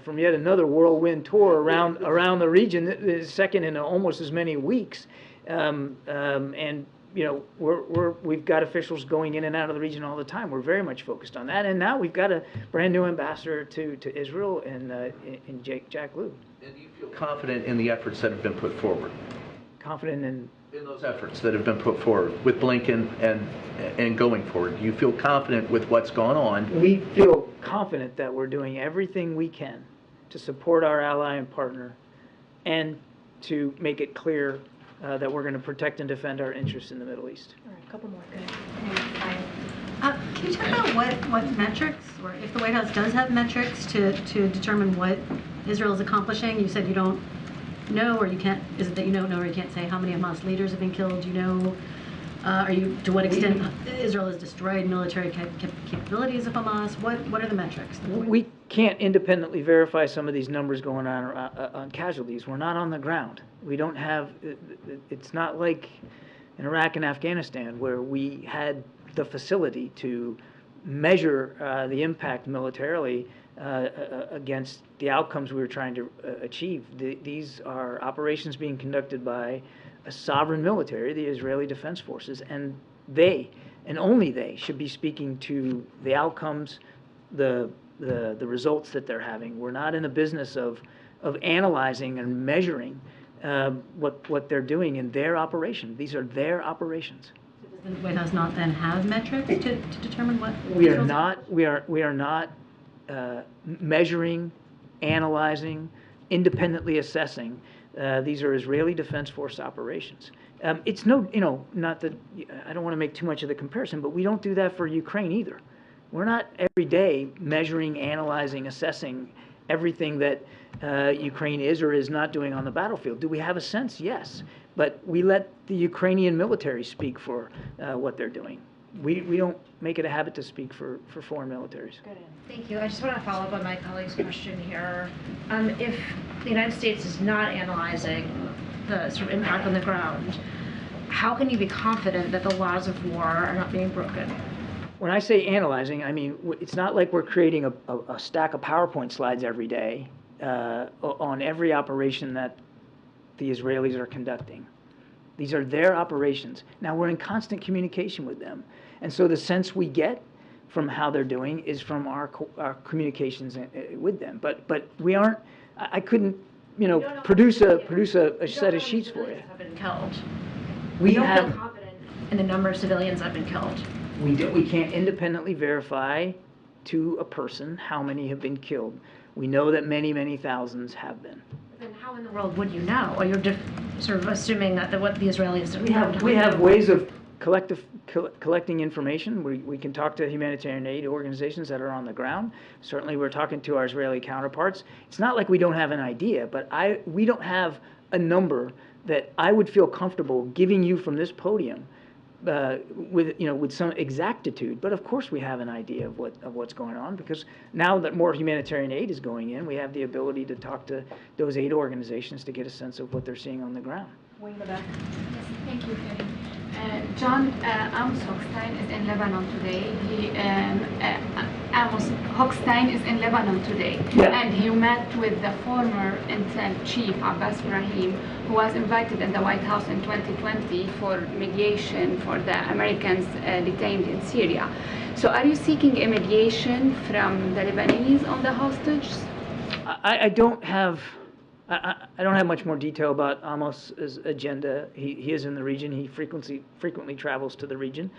from yet another whirlwind tour around the region, second in almost as many weeks, and you know we've got officials going in and out of the region all the time. We're very much focused on that, and now we've got a brand new ambassador to Israel in Jack Lew. And do you feel confident in the efforts that have been put forward? Confident in those efforts that have been put forward with Blinken and going forward. Do you feel confident with what's going on? We feel confident that we're doing everything we can to support our ally and partner and to make it clear that we're going to protect and defend our interests in the Middle East. All right, a couple more. Go Can you talk about what metrics, or if the White House does have metrics to determine what Israel is accomplishing? You said you don't know, or you can't, is it that you don't know, or you can't say how many Hamas leaders have been killed? You know, to what extent Israel has destroyed military capabilities of Hamas? What are the metrics? We can't independently verify some of these numbers going on casualties. We're not on the ground. We don't have, it's not like in Iraq and Afghanistan where we had the facility to measure the impact militarily against the outcomes we were trying to achieve. These are operations being conducted by a sovereign military, the Israeli Defense Forces, and they, and only they, should be speaking to the outcomes, the results that they're having. We're not in the business of analyzing and measuring what they're doing in their operation. These are their operations. Does the White House not then have metrics to determine what? We are not measuring, analyzing, independently assessing. These are Israeli Defense Force operations. It's no, not that, I don't want to make too much of the comparison, but we don't do that for Ukraine either. We're not every day measuring, analyzing, assessing everything that Ukraine is or is not doing on the battlefield. Do we have a sense? Yes. But we let the Ukrainian military speak for what they're doing. We don't make it a habit to speak for foreign militaries. Thank you. I just want to follow up on my colleague's question here. If the United States is not analyzing the sort of impact on the ground, how can you be confident that the laws of war are not being broken? When I say analyzing, I mean, it's not like we're creating a stack of PowerPoint slides every day on every operation that the Israelis are conducting. These are their operations. Now, we're in constant communication with them. And so the sense we get from how they're doing is from our communications with them. But we aren't, I couldn't, produce a set of sheets for you. Have been killed. We don't have, feel confident in the number of civilians that have been killed. We can't independently verify to a person how many have been killed. We know that many, many thousands have been. Then how in the world would you know? Or you're sort of assuming that what the Israelis do? We have ways of collecting information. We can talk to humanitarian aid organizations that are on the ground. Certainly we're talking to our Israeli counterparts. It's not like we don't have an idea, but we don't have a number that I would feel comfortable giving you from this podium with some exactitude. But of course we have an idea of what's going on, because now that more humanitarian aid is going in, we have the ability to talk to those aid organizations to get a sense of what they're seeing on the ground. Way in the back. Yes, thank you, Karine. John, Amos Hochstein is in Lebanon today. Amos Hochstein is in Lebanon today, and he met with the former Intel chief Abbas Ibrahim, who was invited in the White House in 2020 for mediation for the Americans detained in Syria. So, are you seeking a mediation from the Lebanese on the hostages? I don't have I don't have much more detail about Amos's agenda. He is in the region. He frequently travels to the region,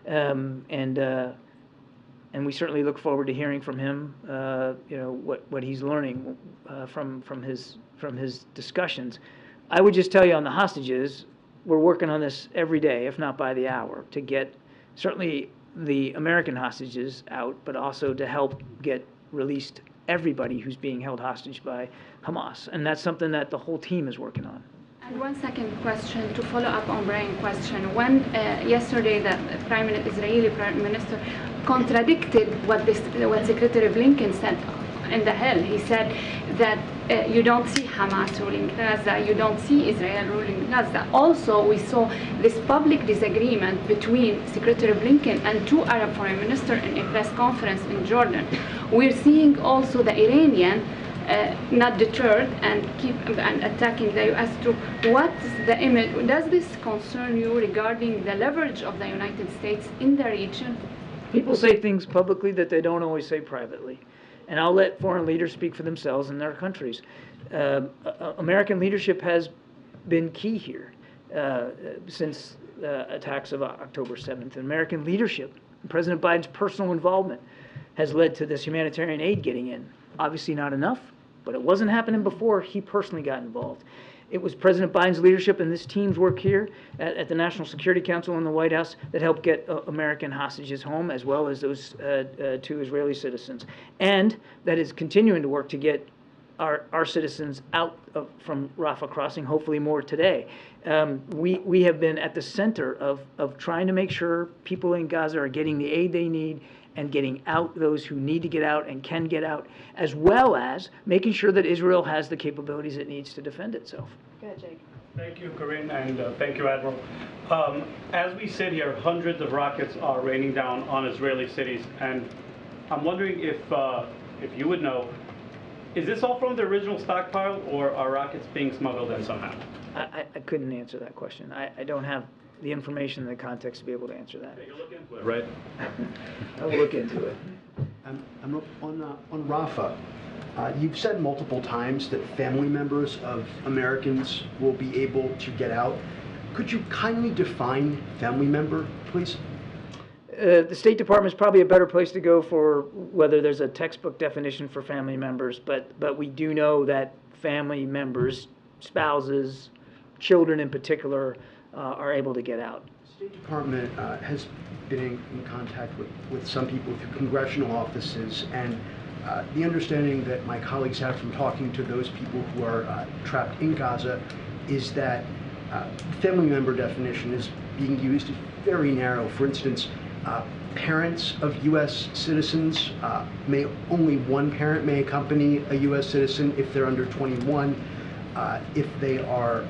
and we certainly look forward to hearing from him. What he's learning from his discussions. I would just tell you on the hostages, we're working on this every day, if not by the hour, to get certainly the American hostages out, but also to help get released everybody who's being held hostage by Hamas. And that's something that the whole team is working on. And one second question to follow up on Brian's question. When yesterday the Israeli Prime Minister contradicted what Secretary Blinken said in the Hill. He said that you don't see Hamas ruling Gaza, you don't see Israel ruling Gaza. Also, we saw this public disagreement between Secretary Blinken and two Arab foreign ministers in a press conference in Jordan. We're seeing also the Iranian not deterred and keep attacking the U.S. troops. What's the image? Does this concern you regarding the leverage of the United States in the region? People say things publicly that they don't always say privately. And I'll let foreign leaders speak for themselves in their countries. American leadership has been key here since attacks of October 7th. American leadership, President Biden's personal involvement has led to this humanitarian aid getting in. Obviously not enough, but it wasn't happening before he personally got involved. It was President Biden's leadership and this team's work here at the National Security Council in the White House that helped get American hostages home, as well as those two Israeli citizens. And that is continuing to work to get our citizens out from Rafah crossing, hopefully more today. We have been at the center of trying to make sure people in Gaza are getting the aid they need and getting out those who need to get out and can get out, as well as making sure that Israel has the capabilities it needs to defend itself. Go ahead, Jake. Thank you, Karine, and thank you, Admiral. As we sit here, hundreds of rockets are raining down on Israeli cities, and I'm wondering if you would know, is this all from the original stockpile, or are rockets being smuggled in somehow? I couldn't answer that question. I don't have the information in the context to be able to answer that. You'll look into it, right? I will look into it. On Rafah, you've said multiple times that family members of Americans will be able to get out. Could you kindly define family member, please? The State Department is probably a better place to go for whether there's a textbook definition for family members, but we do know that family members, spouses, children in particular, are able to get out. The State Department has been in contact with some people through congressional offices, and the understanding that my colleagues have from talking to those people who are trapped in Gaza is that family member definition is being used very narrow. For instance, parents of U.S. citizens, only one parent may accompany a U.S. citizen if they're under 21. If they are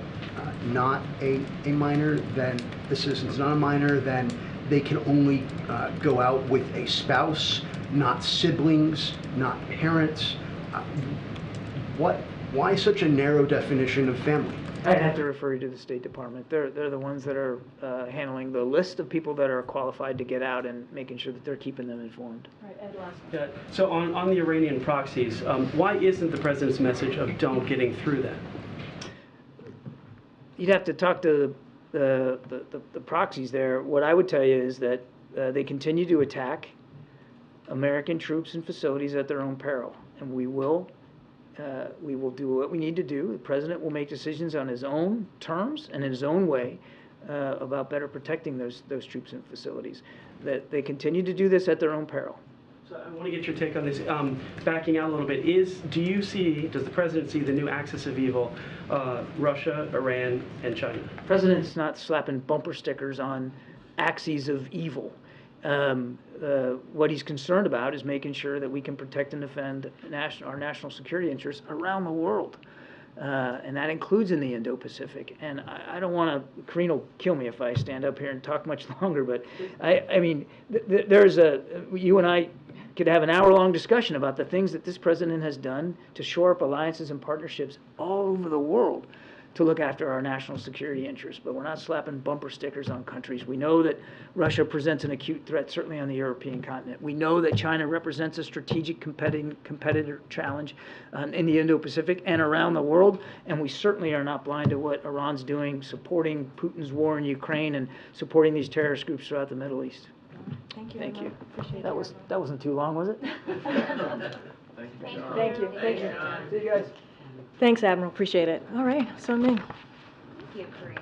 not a minor, then the citizen's not a minor, then they can only go out with a spouse, not siblings, not parents. Why such a narrow definition of family? I'd have to refer you to the State Department. They're the ones that are handling the list of people that are qualified to get out and making sure that they're keeping them informed. Right, Ed, last one. Yeah, so on the Iranian proxies, why isn't the president's message of don't getting through that? You'd have to talk to the proxies there. What I would tell you is that they continue to attack American troops and facilities at their own peril, and we will do what we need to do. The president will make decisions on his own terms and in his own way about better protecting those troops and facilities. That they continue to do this at their own peril. So I want to get your take on this. Backing out a little bit, does the president see the new axis of evil, Russia, Iran, and China? The president's not slapping bumper stickers on axes of evil. What he's concerned about is making sure that we can protect and defend our national security interests around the world. And that includes in the Indo-Pacific. And I don't want to, Karine will kill me if I stand up here and talk much longer, but I mean, you and I could have an hour-long discussion about the things that this president has done to shore up alliances and partnerships all over the world to look after our national security interests, but we're not slapping bumper stickers on countries. We know that Russia presents an acute threat, certainly on the European continent. We know that China represents a strategic competitor challenge in the Indo-Pacific and around the world, and we certainly are not blind to what Iran's doing, supporting Putin's war in Ukraine and supporting these terrorist groups throughout the Middle East. Thank you. Thank you. Appreciate That wasn't too long, was it? Thank you. Thank you. See you guys. Thanks, Admiral. Appreciate it. All right, so Ming. Thank you, Karine.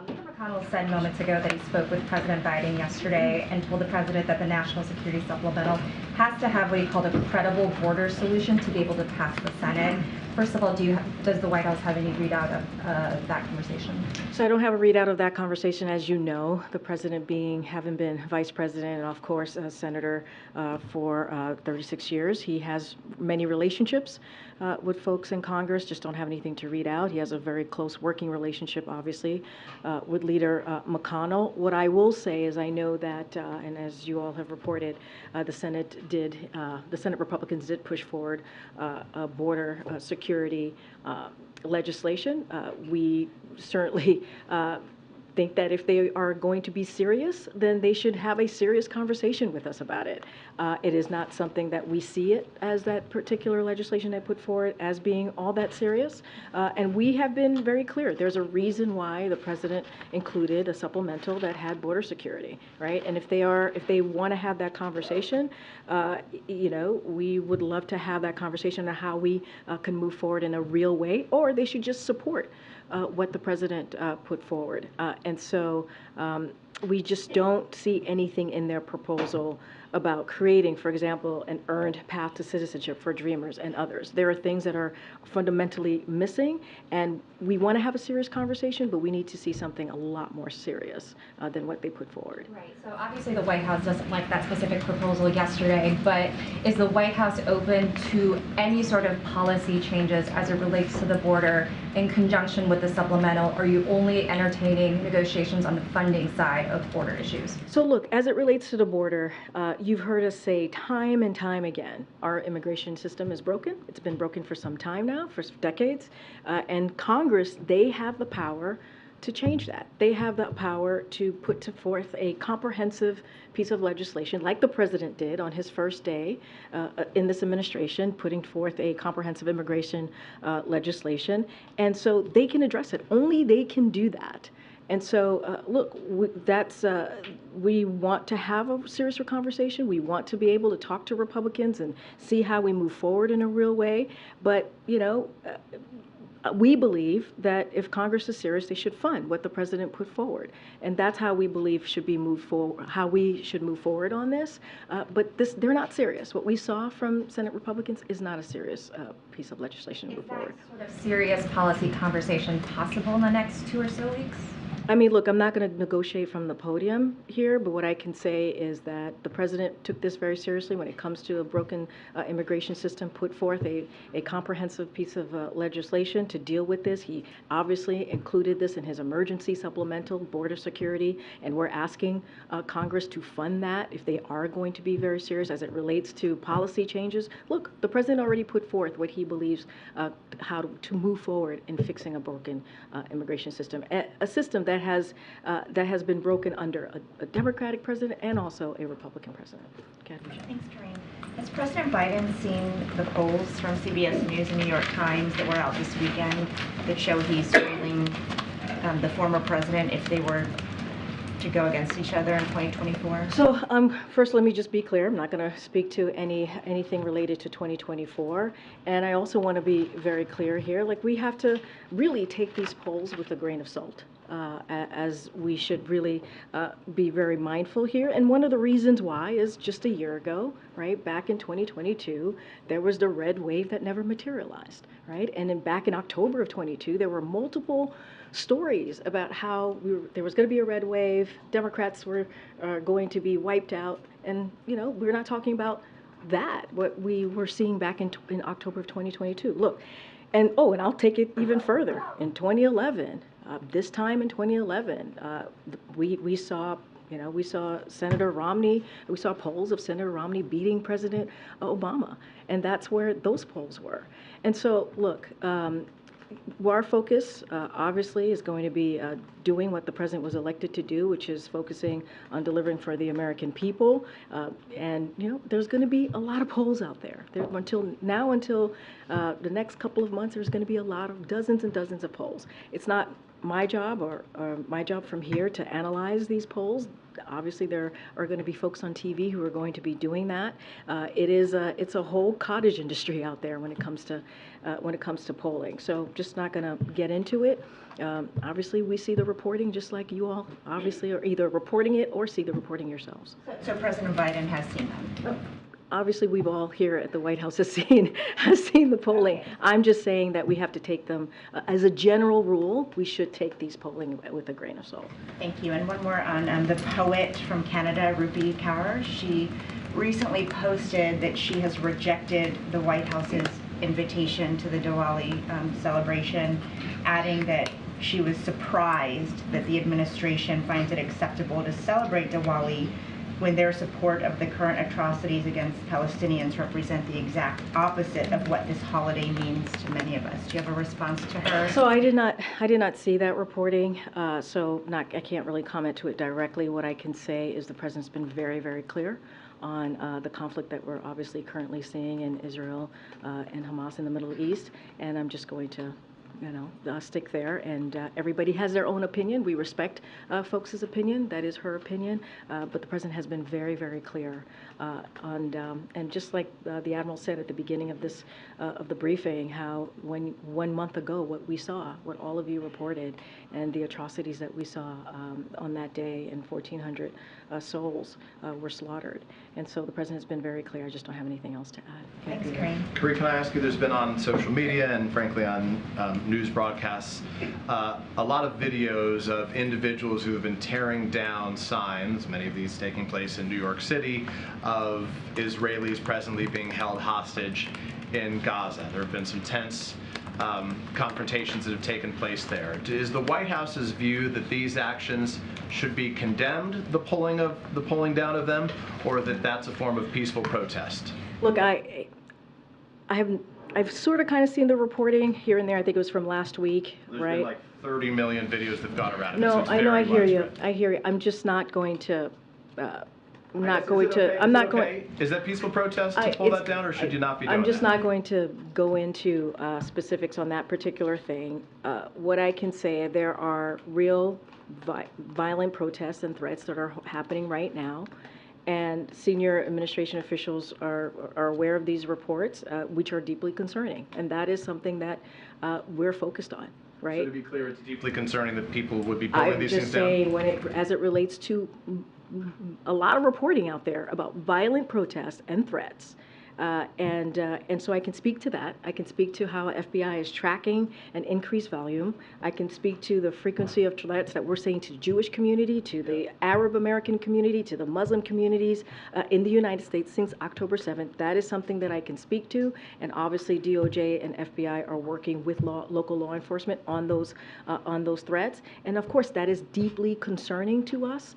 Leader McConnell said moments ago that he spoke with President Biden yesterday and told the president that the National Security Supplemental has to have what he called a credible border solution to be able to pass the Senate. First of all, does the White House have any readout of that conversation? So I don't have a readout of that conversation. As you know, the president having been vice president and of course a senator for 36 years, he has many relationships with folks in Congress, just don't have anything to read out. He has a very close working relationship, obviously, with Leader McConnell. What I will say is I know that, and as you all have reported, the Senate Republicans did push forward a border security legislation. We certainly think that if they are going to be serious, then they should have a serious conversation with us about it. It is not something that we see it as that particular legislation they put forward as being all that serious. And we have been very clear. There's a reason why the president included a supplemental that had border security, right? And if they want to have that conversation, we would love to have that conversation on how we can move forward in a real way, or they should just support what the president put forward. And so we just don't see anything in their proposal about creating, for example, an earned path to citizenship for Dreamers and others. There are things that are fundamentally missing, and we want to have a serious conversation, but we need to see something a lot more serious than what they put forward. Right, so obviously the White House doesn't like that specific proposal yesterday, but is the White House open to any sort of policy changes as it relates to the border in conjunction with the supplemental? Are you only entertaining negotiations on the funding side of border issues? So look, as it relates to the border, you've heard us say time and time again, our immigration system is broken. It's been broken for some time now, for decades. And Congress, they have the power to change that. They have the power to put forth a comprehensive piece of legislation, like the president did on his first day in this administration, putting forth a comprehensive immigration legislation. And so they can address it. Only they can do that. And so, look, we want to have a serious conversation. We want to be able to talk to Republicans and see how we move forward in a real way. But, we believe that if Congress is serious, they should fund what the president put forward. And that's how we believe should be moved forward, how we should move forward on this. But they're not serious. What we saw from Senate Republicans is not a serious piece of legislation to move forward. Is that sort of serious policy conversation possible in the next 2 or so weeks? I mean, look, I'm not going to negotiate from the podium here, but what I can say is that the president took this very seriously when it comes to a broken immigration system, put forth a comprehensive piece of legislation to deal with this. He obviously included this in his emergency supplemental border security, and we're asking Congress to fund that if they are going to be very serious as it relates to policy changes. Look, the president already put forth what he believes how to move forward in fixing a broken immigration system, a system that has been broken under a Democratic president and also a Republican president. Thanks, Karine. Has President Biden seen the polls from CBS News and New York Times that were out this weekend that show he's trailing the former president if they were to go against each other in 2024? So first, let me just be clear. I'm not going to speak to anything related to 2024. And I also want to be very clear here. Like, we have to really take these polls with a grain of salt. As we should really be very mindful here. And one of the reasons why is just a year ago, right, back in 2022, there was the red wave that never materialized, right? And then back in October of 22, there were multiple stories about how there was going to be a red wave, Democrats were going to be wiped out, and, we're not talking about that, what we were seeing back in October of 2022. Look, and I'll take it even further. In 2011, this time in 2011, we saw Senator Romney, we saw polls of Senator Romney beating President Obama, and that's where those polls were. And so, look, Our focus, obviously, is going to be doing what the president was elected to do, which is focusing on delivering for the American people. And, you know, there's going to be a lot of polls out there. Until the next couple of months, there's going to be a lot of dozens and dozens of polls. It's not my job or my job from here to analyze these polls. Obviously, there are going to be folks on TV who are going to be doing that. It's a whole cottage industry out there when it comes to polling. So just not going to get into it. Obviously, we see the reporting just like you all obviously are either reporting it or see the reporting yourselves. So President Biden has seen them? Obviously, we've all here at the White House has seen the polling. Okay. I'm just saying that we have to take them, as a general rule, we should take these polling with a grain of salt. Thank you. And one more on the poet from Canada, Rupi Kaur. She recently posted that she has rejected the White House's invitation to the Diwali celebration, adding that she was surprised that the administration finds it acceptable to celebrate Diwali when their support of the current atrocities against Palestinians represent the exact opposite of what this holiday means to many of us. Do you have a response to her? So I did not see that reporting, I can't really comment to it directly. What I can say is the president's been very, very clear on the conflict that we're obviously currently seeing in Israel and Hamas in the Middle East, and I'm just going to stick there, and everybody has their own opinion. We respect folks' opinion. That is her opinion, but the president has been very, very clear and just like the Admiral said at the beginning of this of the briefing, how when 1 month ago what we saw, what all of you reported, and the atrocities that we saw on that day, and 1,400 souls were slaughtered. And so the president has been very clear. I just don't have anything else to add. Thanks, Karine. Karine, can I ask you, there's been on social media and frankly on news broadcasts, a lot of videos of individuals who have been tearing down signs, many of these taking place in New York City, of Israelis presently being held hostage in Gaza. There have been some tense confrontations that have taken place there. Is the White House's view that these actions should be condemned, the pulling down of them, or that that's a form of peaceful protest? Look, I've sort of kind of seen the reporting here and there. I think it was from last week, There's right? been like 30 million videos that have gone around. No, so I know, I hear you. widespread. I hear you. I'm just not going to. I'm not Is going it to. okay? I'm Is it not okay? going. Is that peaceful protest to pull that down, or should you not be doing I'm just that? not going to go into specifics on that particular thing. What I can say, there are real violent protests and threats that are happening right now, and senior administration officials are aware of these reports, which are deeply concerning, and that is something that we're focused on. Right? So to be clear, it's deeply concerning that people would be pulling these things down? I'm just saying, as it relates to a lot of reporting out there about violent protests and threats, and so I can speak to that. I can speak to how FBI is tracking an increased volume. I can speak to the frequency of threats that we're seeing to the Jewish community, to the Arab American community, to the Muslim communities in the United States since October 7th. That is something that I can speak to, and obviously DOJ and FBI are working with local law enforcement on those threats. And of course, that is deeply concerning to us,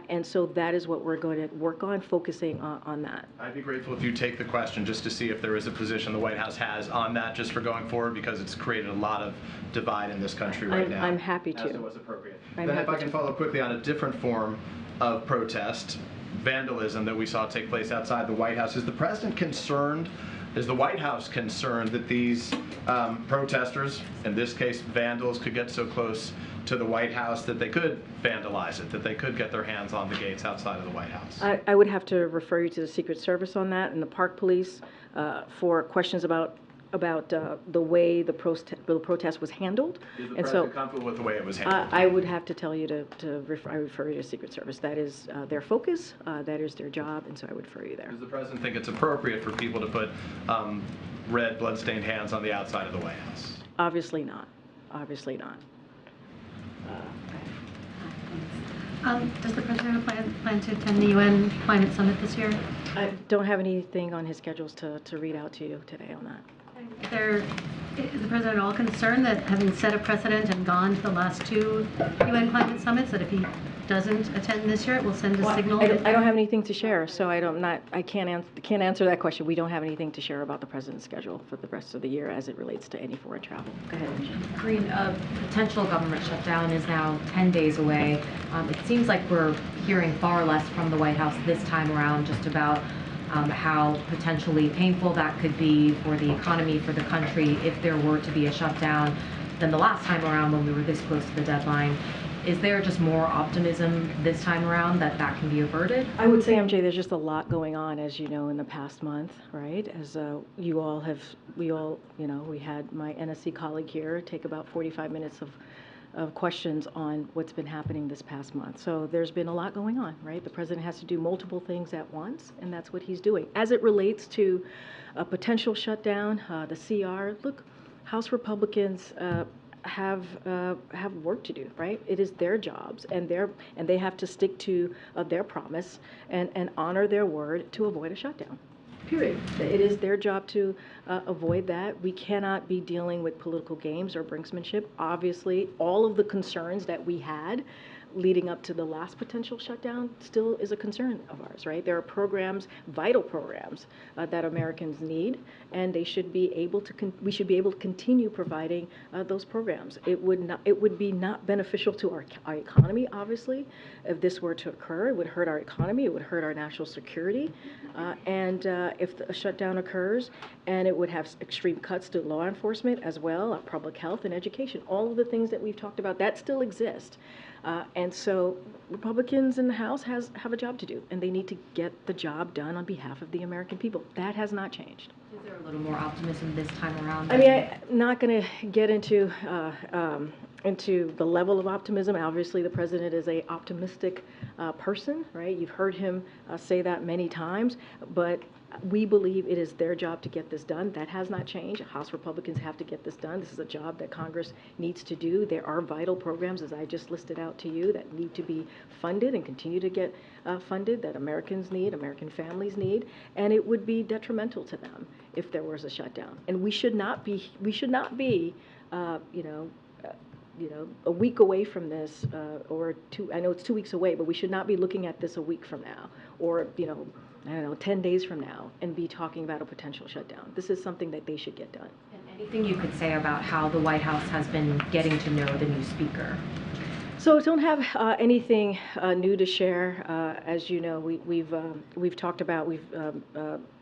and so that is what we're going to work on, focusing on that. I'd be grateful if you take the question just to see if there is a position the White House has on that just for going forward, because it's created a lot of divide in this country right now. I'm happy to. As it was appropriate. Then if I can follow quickly on a different form of protest, vandalism that we saw take place outside the White House. Is the president concerned, is the White House concerned that these protesters, in this case vandals, could get so close to the White House that they could vandalize it, that they could get their hands on the gates outside of the White House? I would have to refer you to the Secret Service on that and the Park Police for questions about the way the protest was handled. Is the and so president comfortable with the way it was handled? I would have to tell you I refer you to Secret Service. That is their focus, that is their job, and so I would refer you there. Does the president think it's appropriate for people to put red blood-stained hands on the outside of the White House? Obviously not. Obviously not. Does the president plan to attend the UN Climate Summit this year? I don't have anything on his schedules to read out to you today on that. Is the president at all concerned that, having set a precedent and gone to the last two UN climate summits, that if he doesn't attend this year, it will send a Well, signal? I don't have anything to share, so I can't answer that question. We don't have anything to share about the president's schedule for the rest of the year as it relates to any foreign travel. Go ahead, Michelle. Karine, a potential government shutdown is now 10 days away. It seems like we're hearing far less from the White House this time around just about how potentially painful that could be for the economy, for the country, if there were to be a shutdown than the last time around when we were this close to the deadline. Is there just more optimism this time around that that can be averted? I would say, MJ, there's just a lot going on, as you know, in the past month, right? As we had my NSC colleague here take about 45 minutes of questions on what's been happening this past month. So there's been a lot going on, right? The president has to do multiple things at once, and that's what he's doing. As it relates to a potential shutdown, the CR, look, House Republicans have work to do, right? It is their jobs, and they have to stick to their promise and honor their word to avoid a shutdown. Period. It is their job to avoid that. We cannot be dealing with political games or brinksmanship. Obviously, all of the concerns that we had leading up to the last potential shutdown still is a concern of ours, right? There are programs, vital programs, that Americans need, and they should be able to. We should be able to continue providing those programs. It would be not beneficial to our economy, obviously, if this were to occur. It would hurt our economy. It would hurt our national security, and if a shutdown occurs, and it would have extreme cuts to law enforcement as well, public health and education. All of the things that we've talked about that still exist. And so Republicans in the House have a job to do, and they need to get the job done on behalf of the American people. That has not changed. Is there a little more optimism this time around? I mean, I'm not going to get into the level of optimism. Obviously, the president is a optimistic person, right? You've heard him say that many times, but we believe it is their job to get this done. That has not changed. House Republicans have to get this done. This is a job that Congress needs to do. There are vital programs, as I just listed out to you, that need to be funded and continue to get funded, that Americans need, American families need, and it would be detrimental to them if there was a shutdown. And we should not be a week away from this, I know it's 2 weeks away, but we should not be looking at this a week from now, or, 10 days from now, and be talking about a potential shutdown. This is something that they should get done. And anything you could say about how the White House has been getting to know the new speaker? So I don't have anything new to share. As you know, we've talked about, we've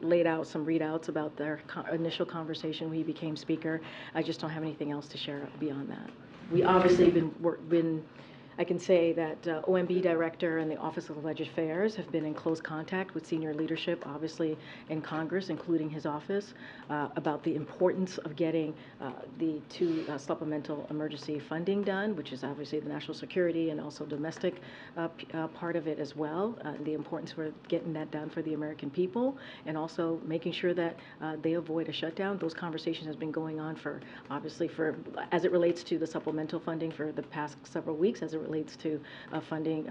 laid out some readouts about their initial conversation when he became speaker. I just don't have anything else to share beyond that. We obviously I can say that OMB Director and the Office of Alleged Affairs have been in close contact with senior leadership, obviously in Congress, including his office, about the importance of getting the two supplemental emergency funding done, which is obviously the national security and also domestic part of it as well. The importance for getting that done for the American people, and also making sure that they avoid a shutdown. Those conversations have been going on as it relates to the supplemental funding for the past several weeks, as it relates to funding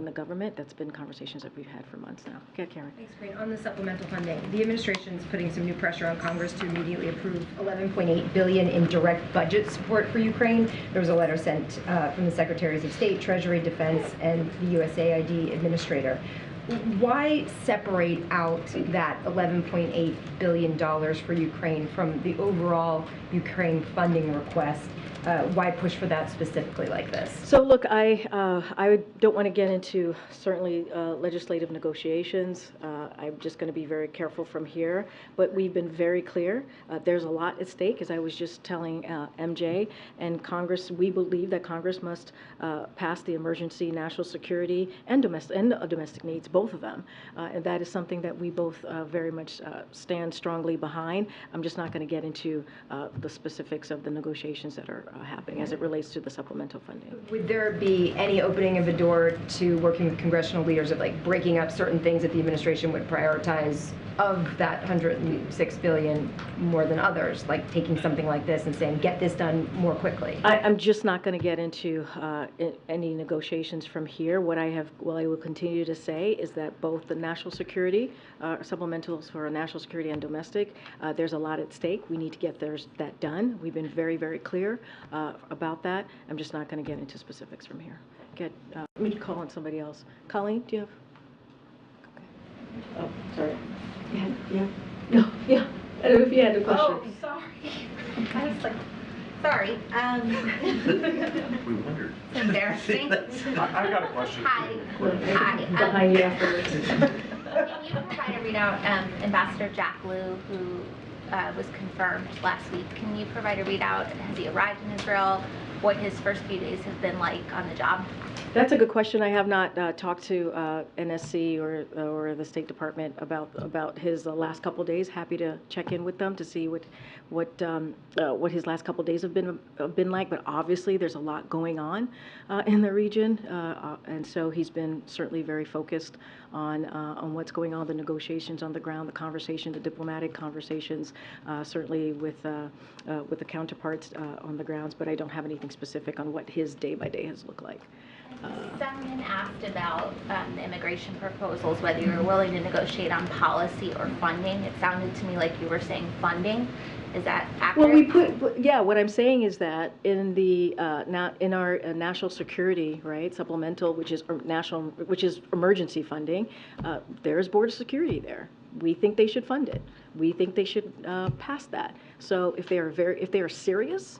the government. That's been conversations that we've had for months now. Okay, Karen. Thanks, Karine. On the supplemental funding, the administration is putting some new pressure on Congress to immediately approve $11.8 billion in direct budget support for Ukraine. There was a letter sent from the Secretaries of State, Treasury, Defense, and the USAID administrator. Why separate out that $11.8 billion for Ukraine from the overall Ukraine funding request? Why push for that specifically like this? So look, I don't want to get into certainly legislative negotiations. I'm just going to be very careful from here. But we've been very clear. There's a lot at stake, as I was just telling MJ. And Congress, we believe that Congress must pass the emergency national security and domestic needs, both of them. And that is something that we both very much stand strongly behind. I'm just not going to get into the specifics of the negotiations that are happening as it relates to the supplemental funding. Would there be any opening of a door to working with congressional leaders of breaking up certain things that the administration would prioritize of that $106 billion more than others, like taking something like this and saying, get this done more quickly? I'm just not going to get into any negotiations from here. What I will continue to say is that both the national security, supplementals for national security and domestic, there's a lot at stake. We need to get that done. We've been very, very clear about that. I'm just not going to get into specifics from here. let me call on somebody else. Colleen, do you have? Oh, sorry. Yeah. No, yeah. I don't know if you had a question. Oh, sorry. I was like, sorry. We wondered. It's embarrassing. I've got a question. Hi. Hi. Behind you afterwards. Can you provide a readout, Ambassador Jack Lew, who was confirmed last week, can you provide a readout? Has he arrived in Israel? What his first few days have been like on the job? That's a good question. I have not talked to NSC or the State Department about his last couple of days. Happy to check in with them to see what his last couple of days have been like. But obviously, there's a lot going on in the region, and so he's been certainly very focused on what's going on, the negotiations on the ground, the conversation, the diplomatic conversations, certainly with the counterparts on the grounds. But I don't have anything specific on what his day by day has looked like. Someone asked about the immigration proposals, whether you were willing to negotiate on policy or funding. It sounded to me like you were saying funding. Is that accurate? Well, what I'm saying is that in the in our national security, right, supplemental, which is emergency funding, there's border security there. We think they should fund it. We think they should pass that. So if they are serious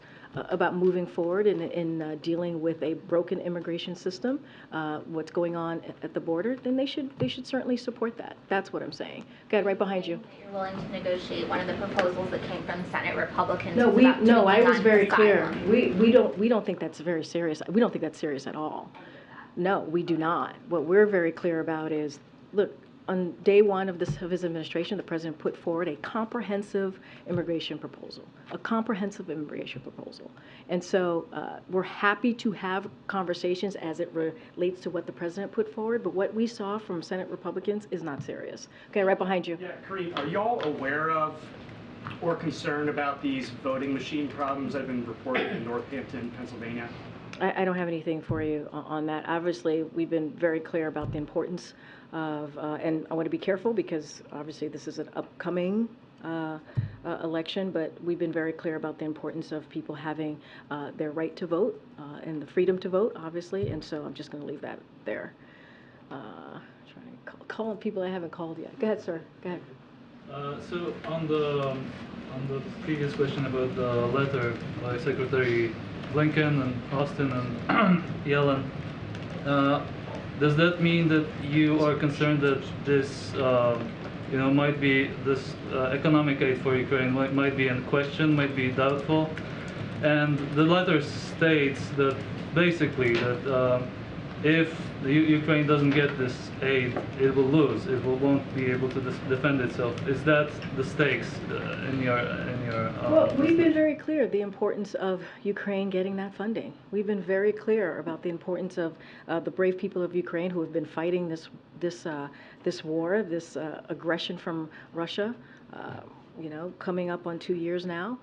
about moving forward in dealing with a broken immigration system, what's going on at the border, then they should certainly support that. That's what I'm saying. Okay, right behind you. You're willing to negotiate one of the proposals that came from Senate Republicans. No, I was very clear. We don't think that's very serious. We don't think that's serious at all. No, we do not. What we're very clear about is, look, on day one of his administration, the president put forward a comprehensive immigration proposal, And so we're happy to have conversations as it relates to what the president put forward, but what we saw from Senate Republicans is not serious. Okay, right behind you. Yeah, Karine, are y'all aware of or concerned about these voting machine problems that have been reported in Northampton, Pennsylvania? I don't have anything for you on that. Obviously, we've been very clear about the importance of, and I want to be careful because obviously this is an upcoming election, but we've been very clear about the importance of people having their right to vote and the freedom to vote, obviously, and so I'm just going to leave that there. Trying to call people I haven't called yet. Go ahead, sir. Go ahead. So on the previous question about the letter by Secretary Blinken and Austin and Yellen, does that mean that you are concerned that this, might be this economic aid for Ukraine might be in question, might be doubtful, and the letter states that basically that if Ukraine doesn't get this aid, it will lose. It won't be able to defend itself. Is that the stakes in your? Well, we've been very clear the importance of Ukraine getting that funding. We've been very clear about the importance of the brave people of Ukraine who have been fighting this war, this aggression from Russia. Coming up on 2 years now,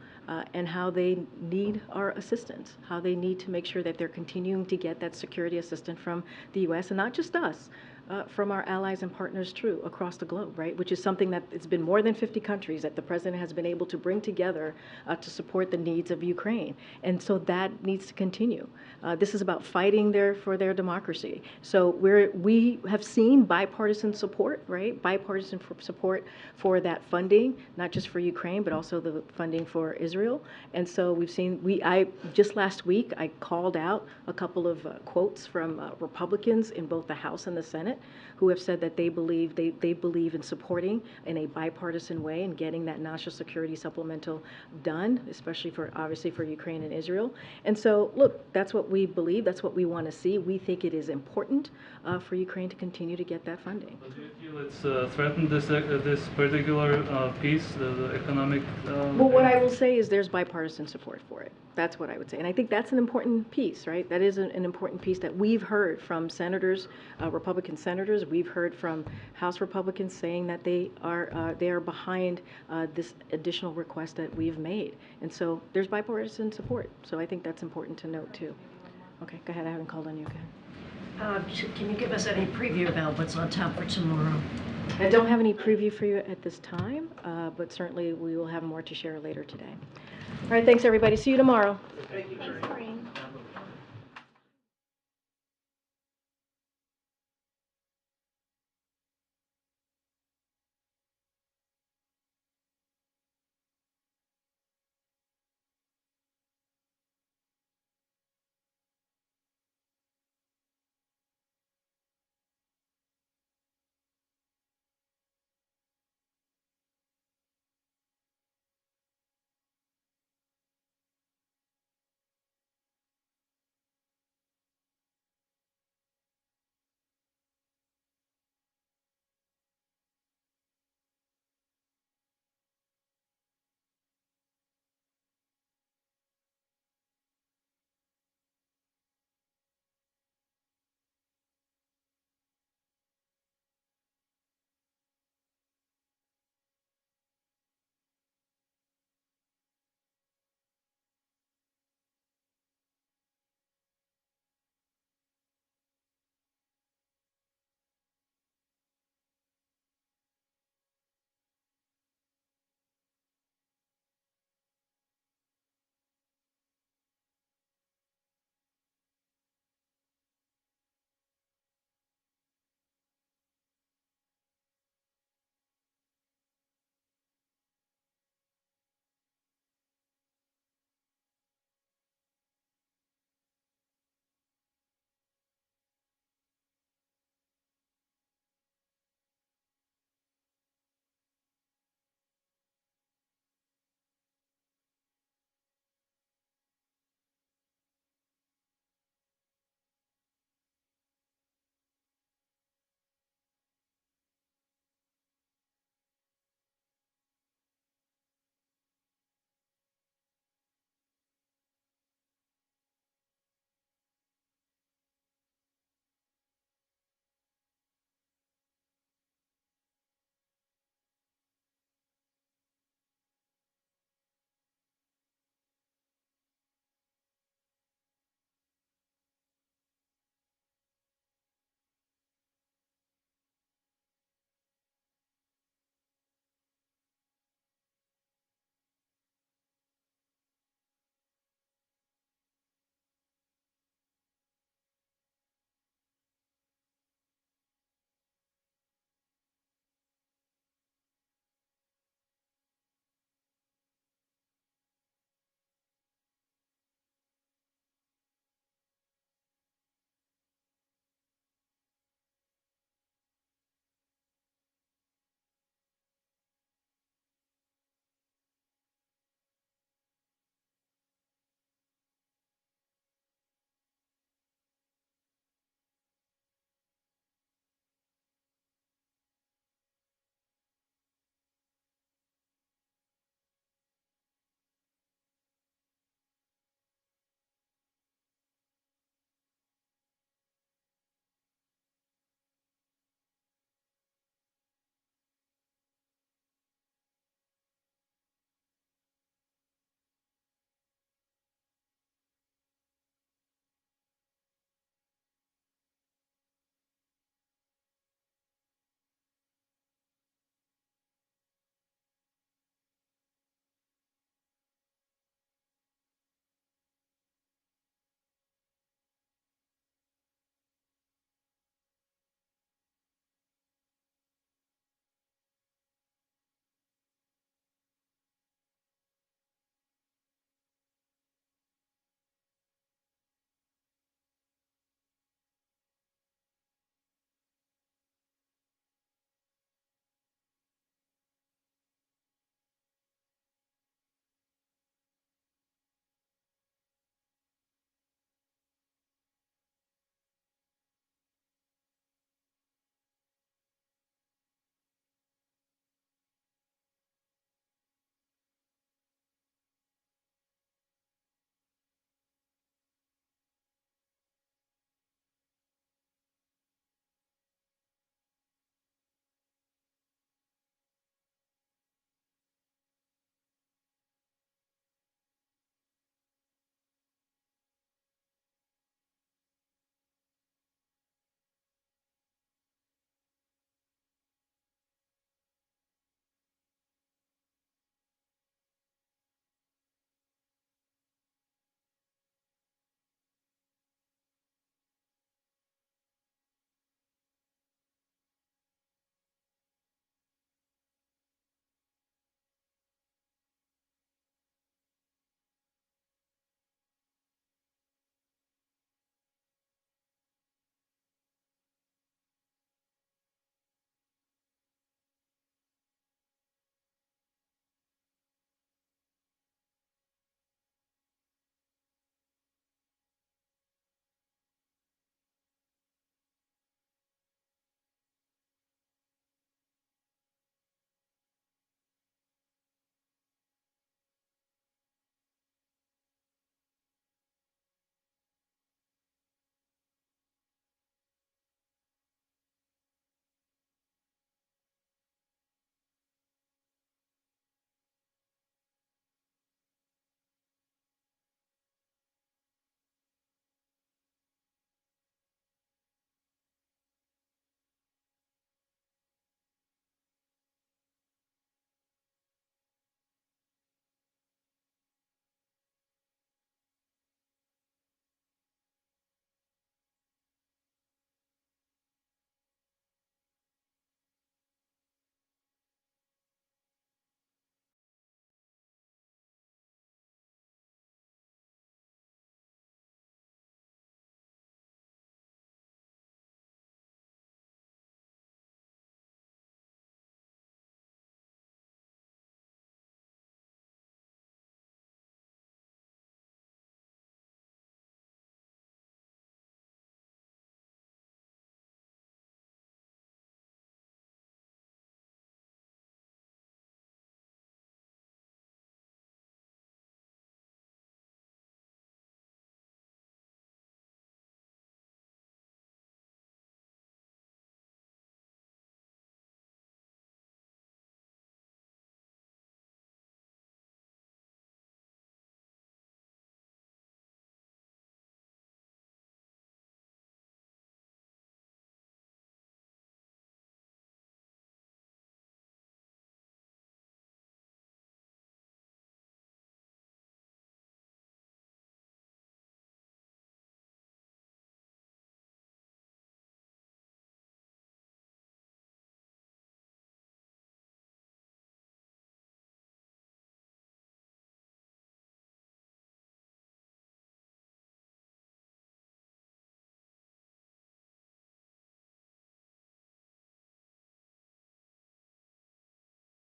and how they need our assistance, how they need to make sure that they're continuing to get that security assistance from the U.S. and not just us, from our allies and partners too across the globe, right? Which is something that it's been more than 50 countries that the president has been able to bring together to support the needs of Ukraine. And so that needs to continue. This is about fighting for their democracy. So we have seen bipartisan support, right? Bipartisan support for that funding, not just for Ukraine, but also the funding for Israel. And so we've seen, just last week, I called out a couple of quotes from Republicans in both the House and the Senate who have said that they believe in supporting in a bipartisan way and getting that national security supplemental done, especially obviously for Ukraine and Israel. And so, look, that's what we believe. That's what we want to see. We think it is important for Ukraine to continue to get that funding. But do you feel it's threatened this particular piece, the economic? Well, what I will say is there's bipartisan support for it. That's what I would say. And I think that's an important piece, right? That is an important piece that we've heard from senators, Republican senators. We've heard from House Republicans saying that they are behind this additional request that we've made. And so there's bipartisan support. So I think that's important to note too. Okay, go ahead. I haven't called on you. Go ahead. Can you give us any preview about what's on tap for tomorrow? I don't have any preview for you at this time, but certainly we will have more to share later today. All right, thanks everybody. See you tomorrow. Thank you, Karine.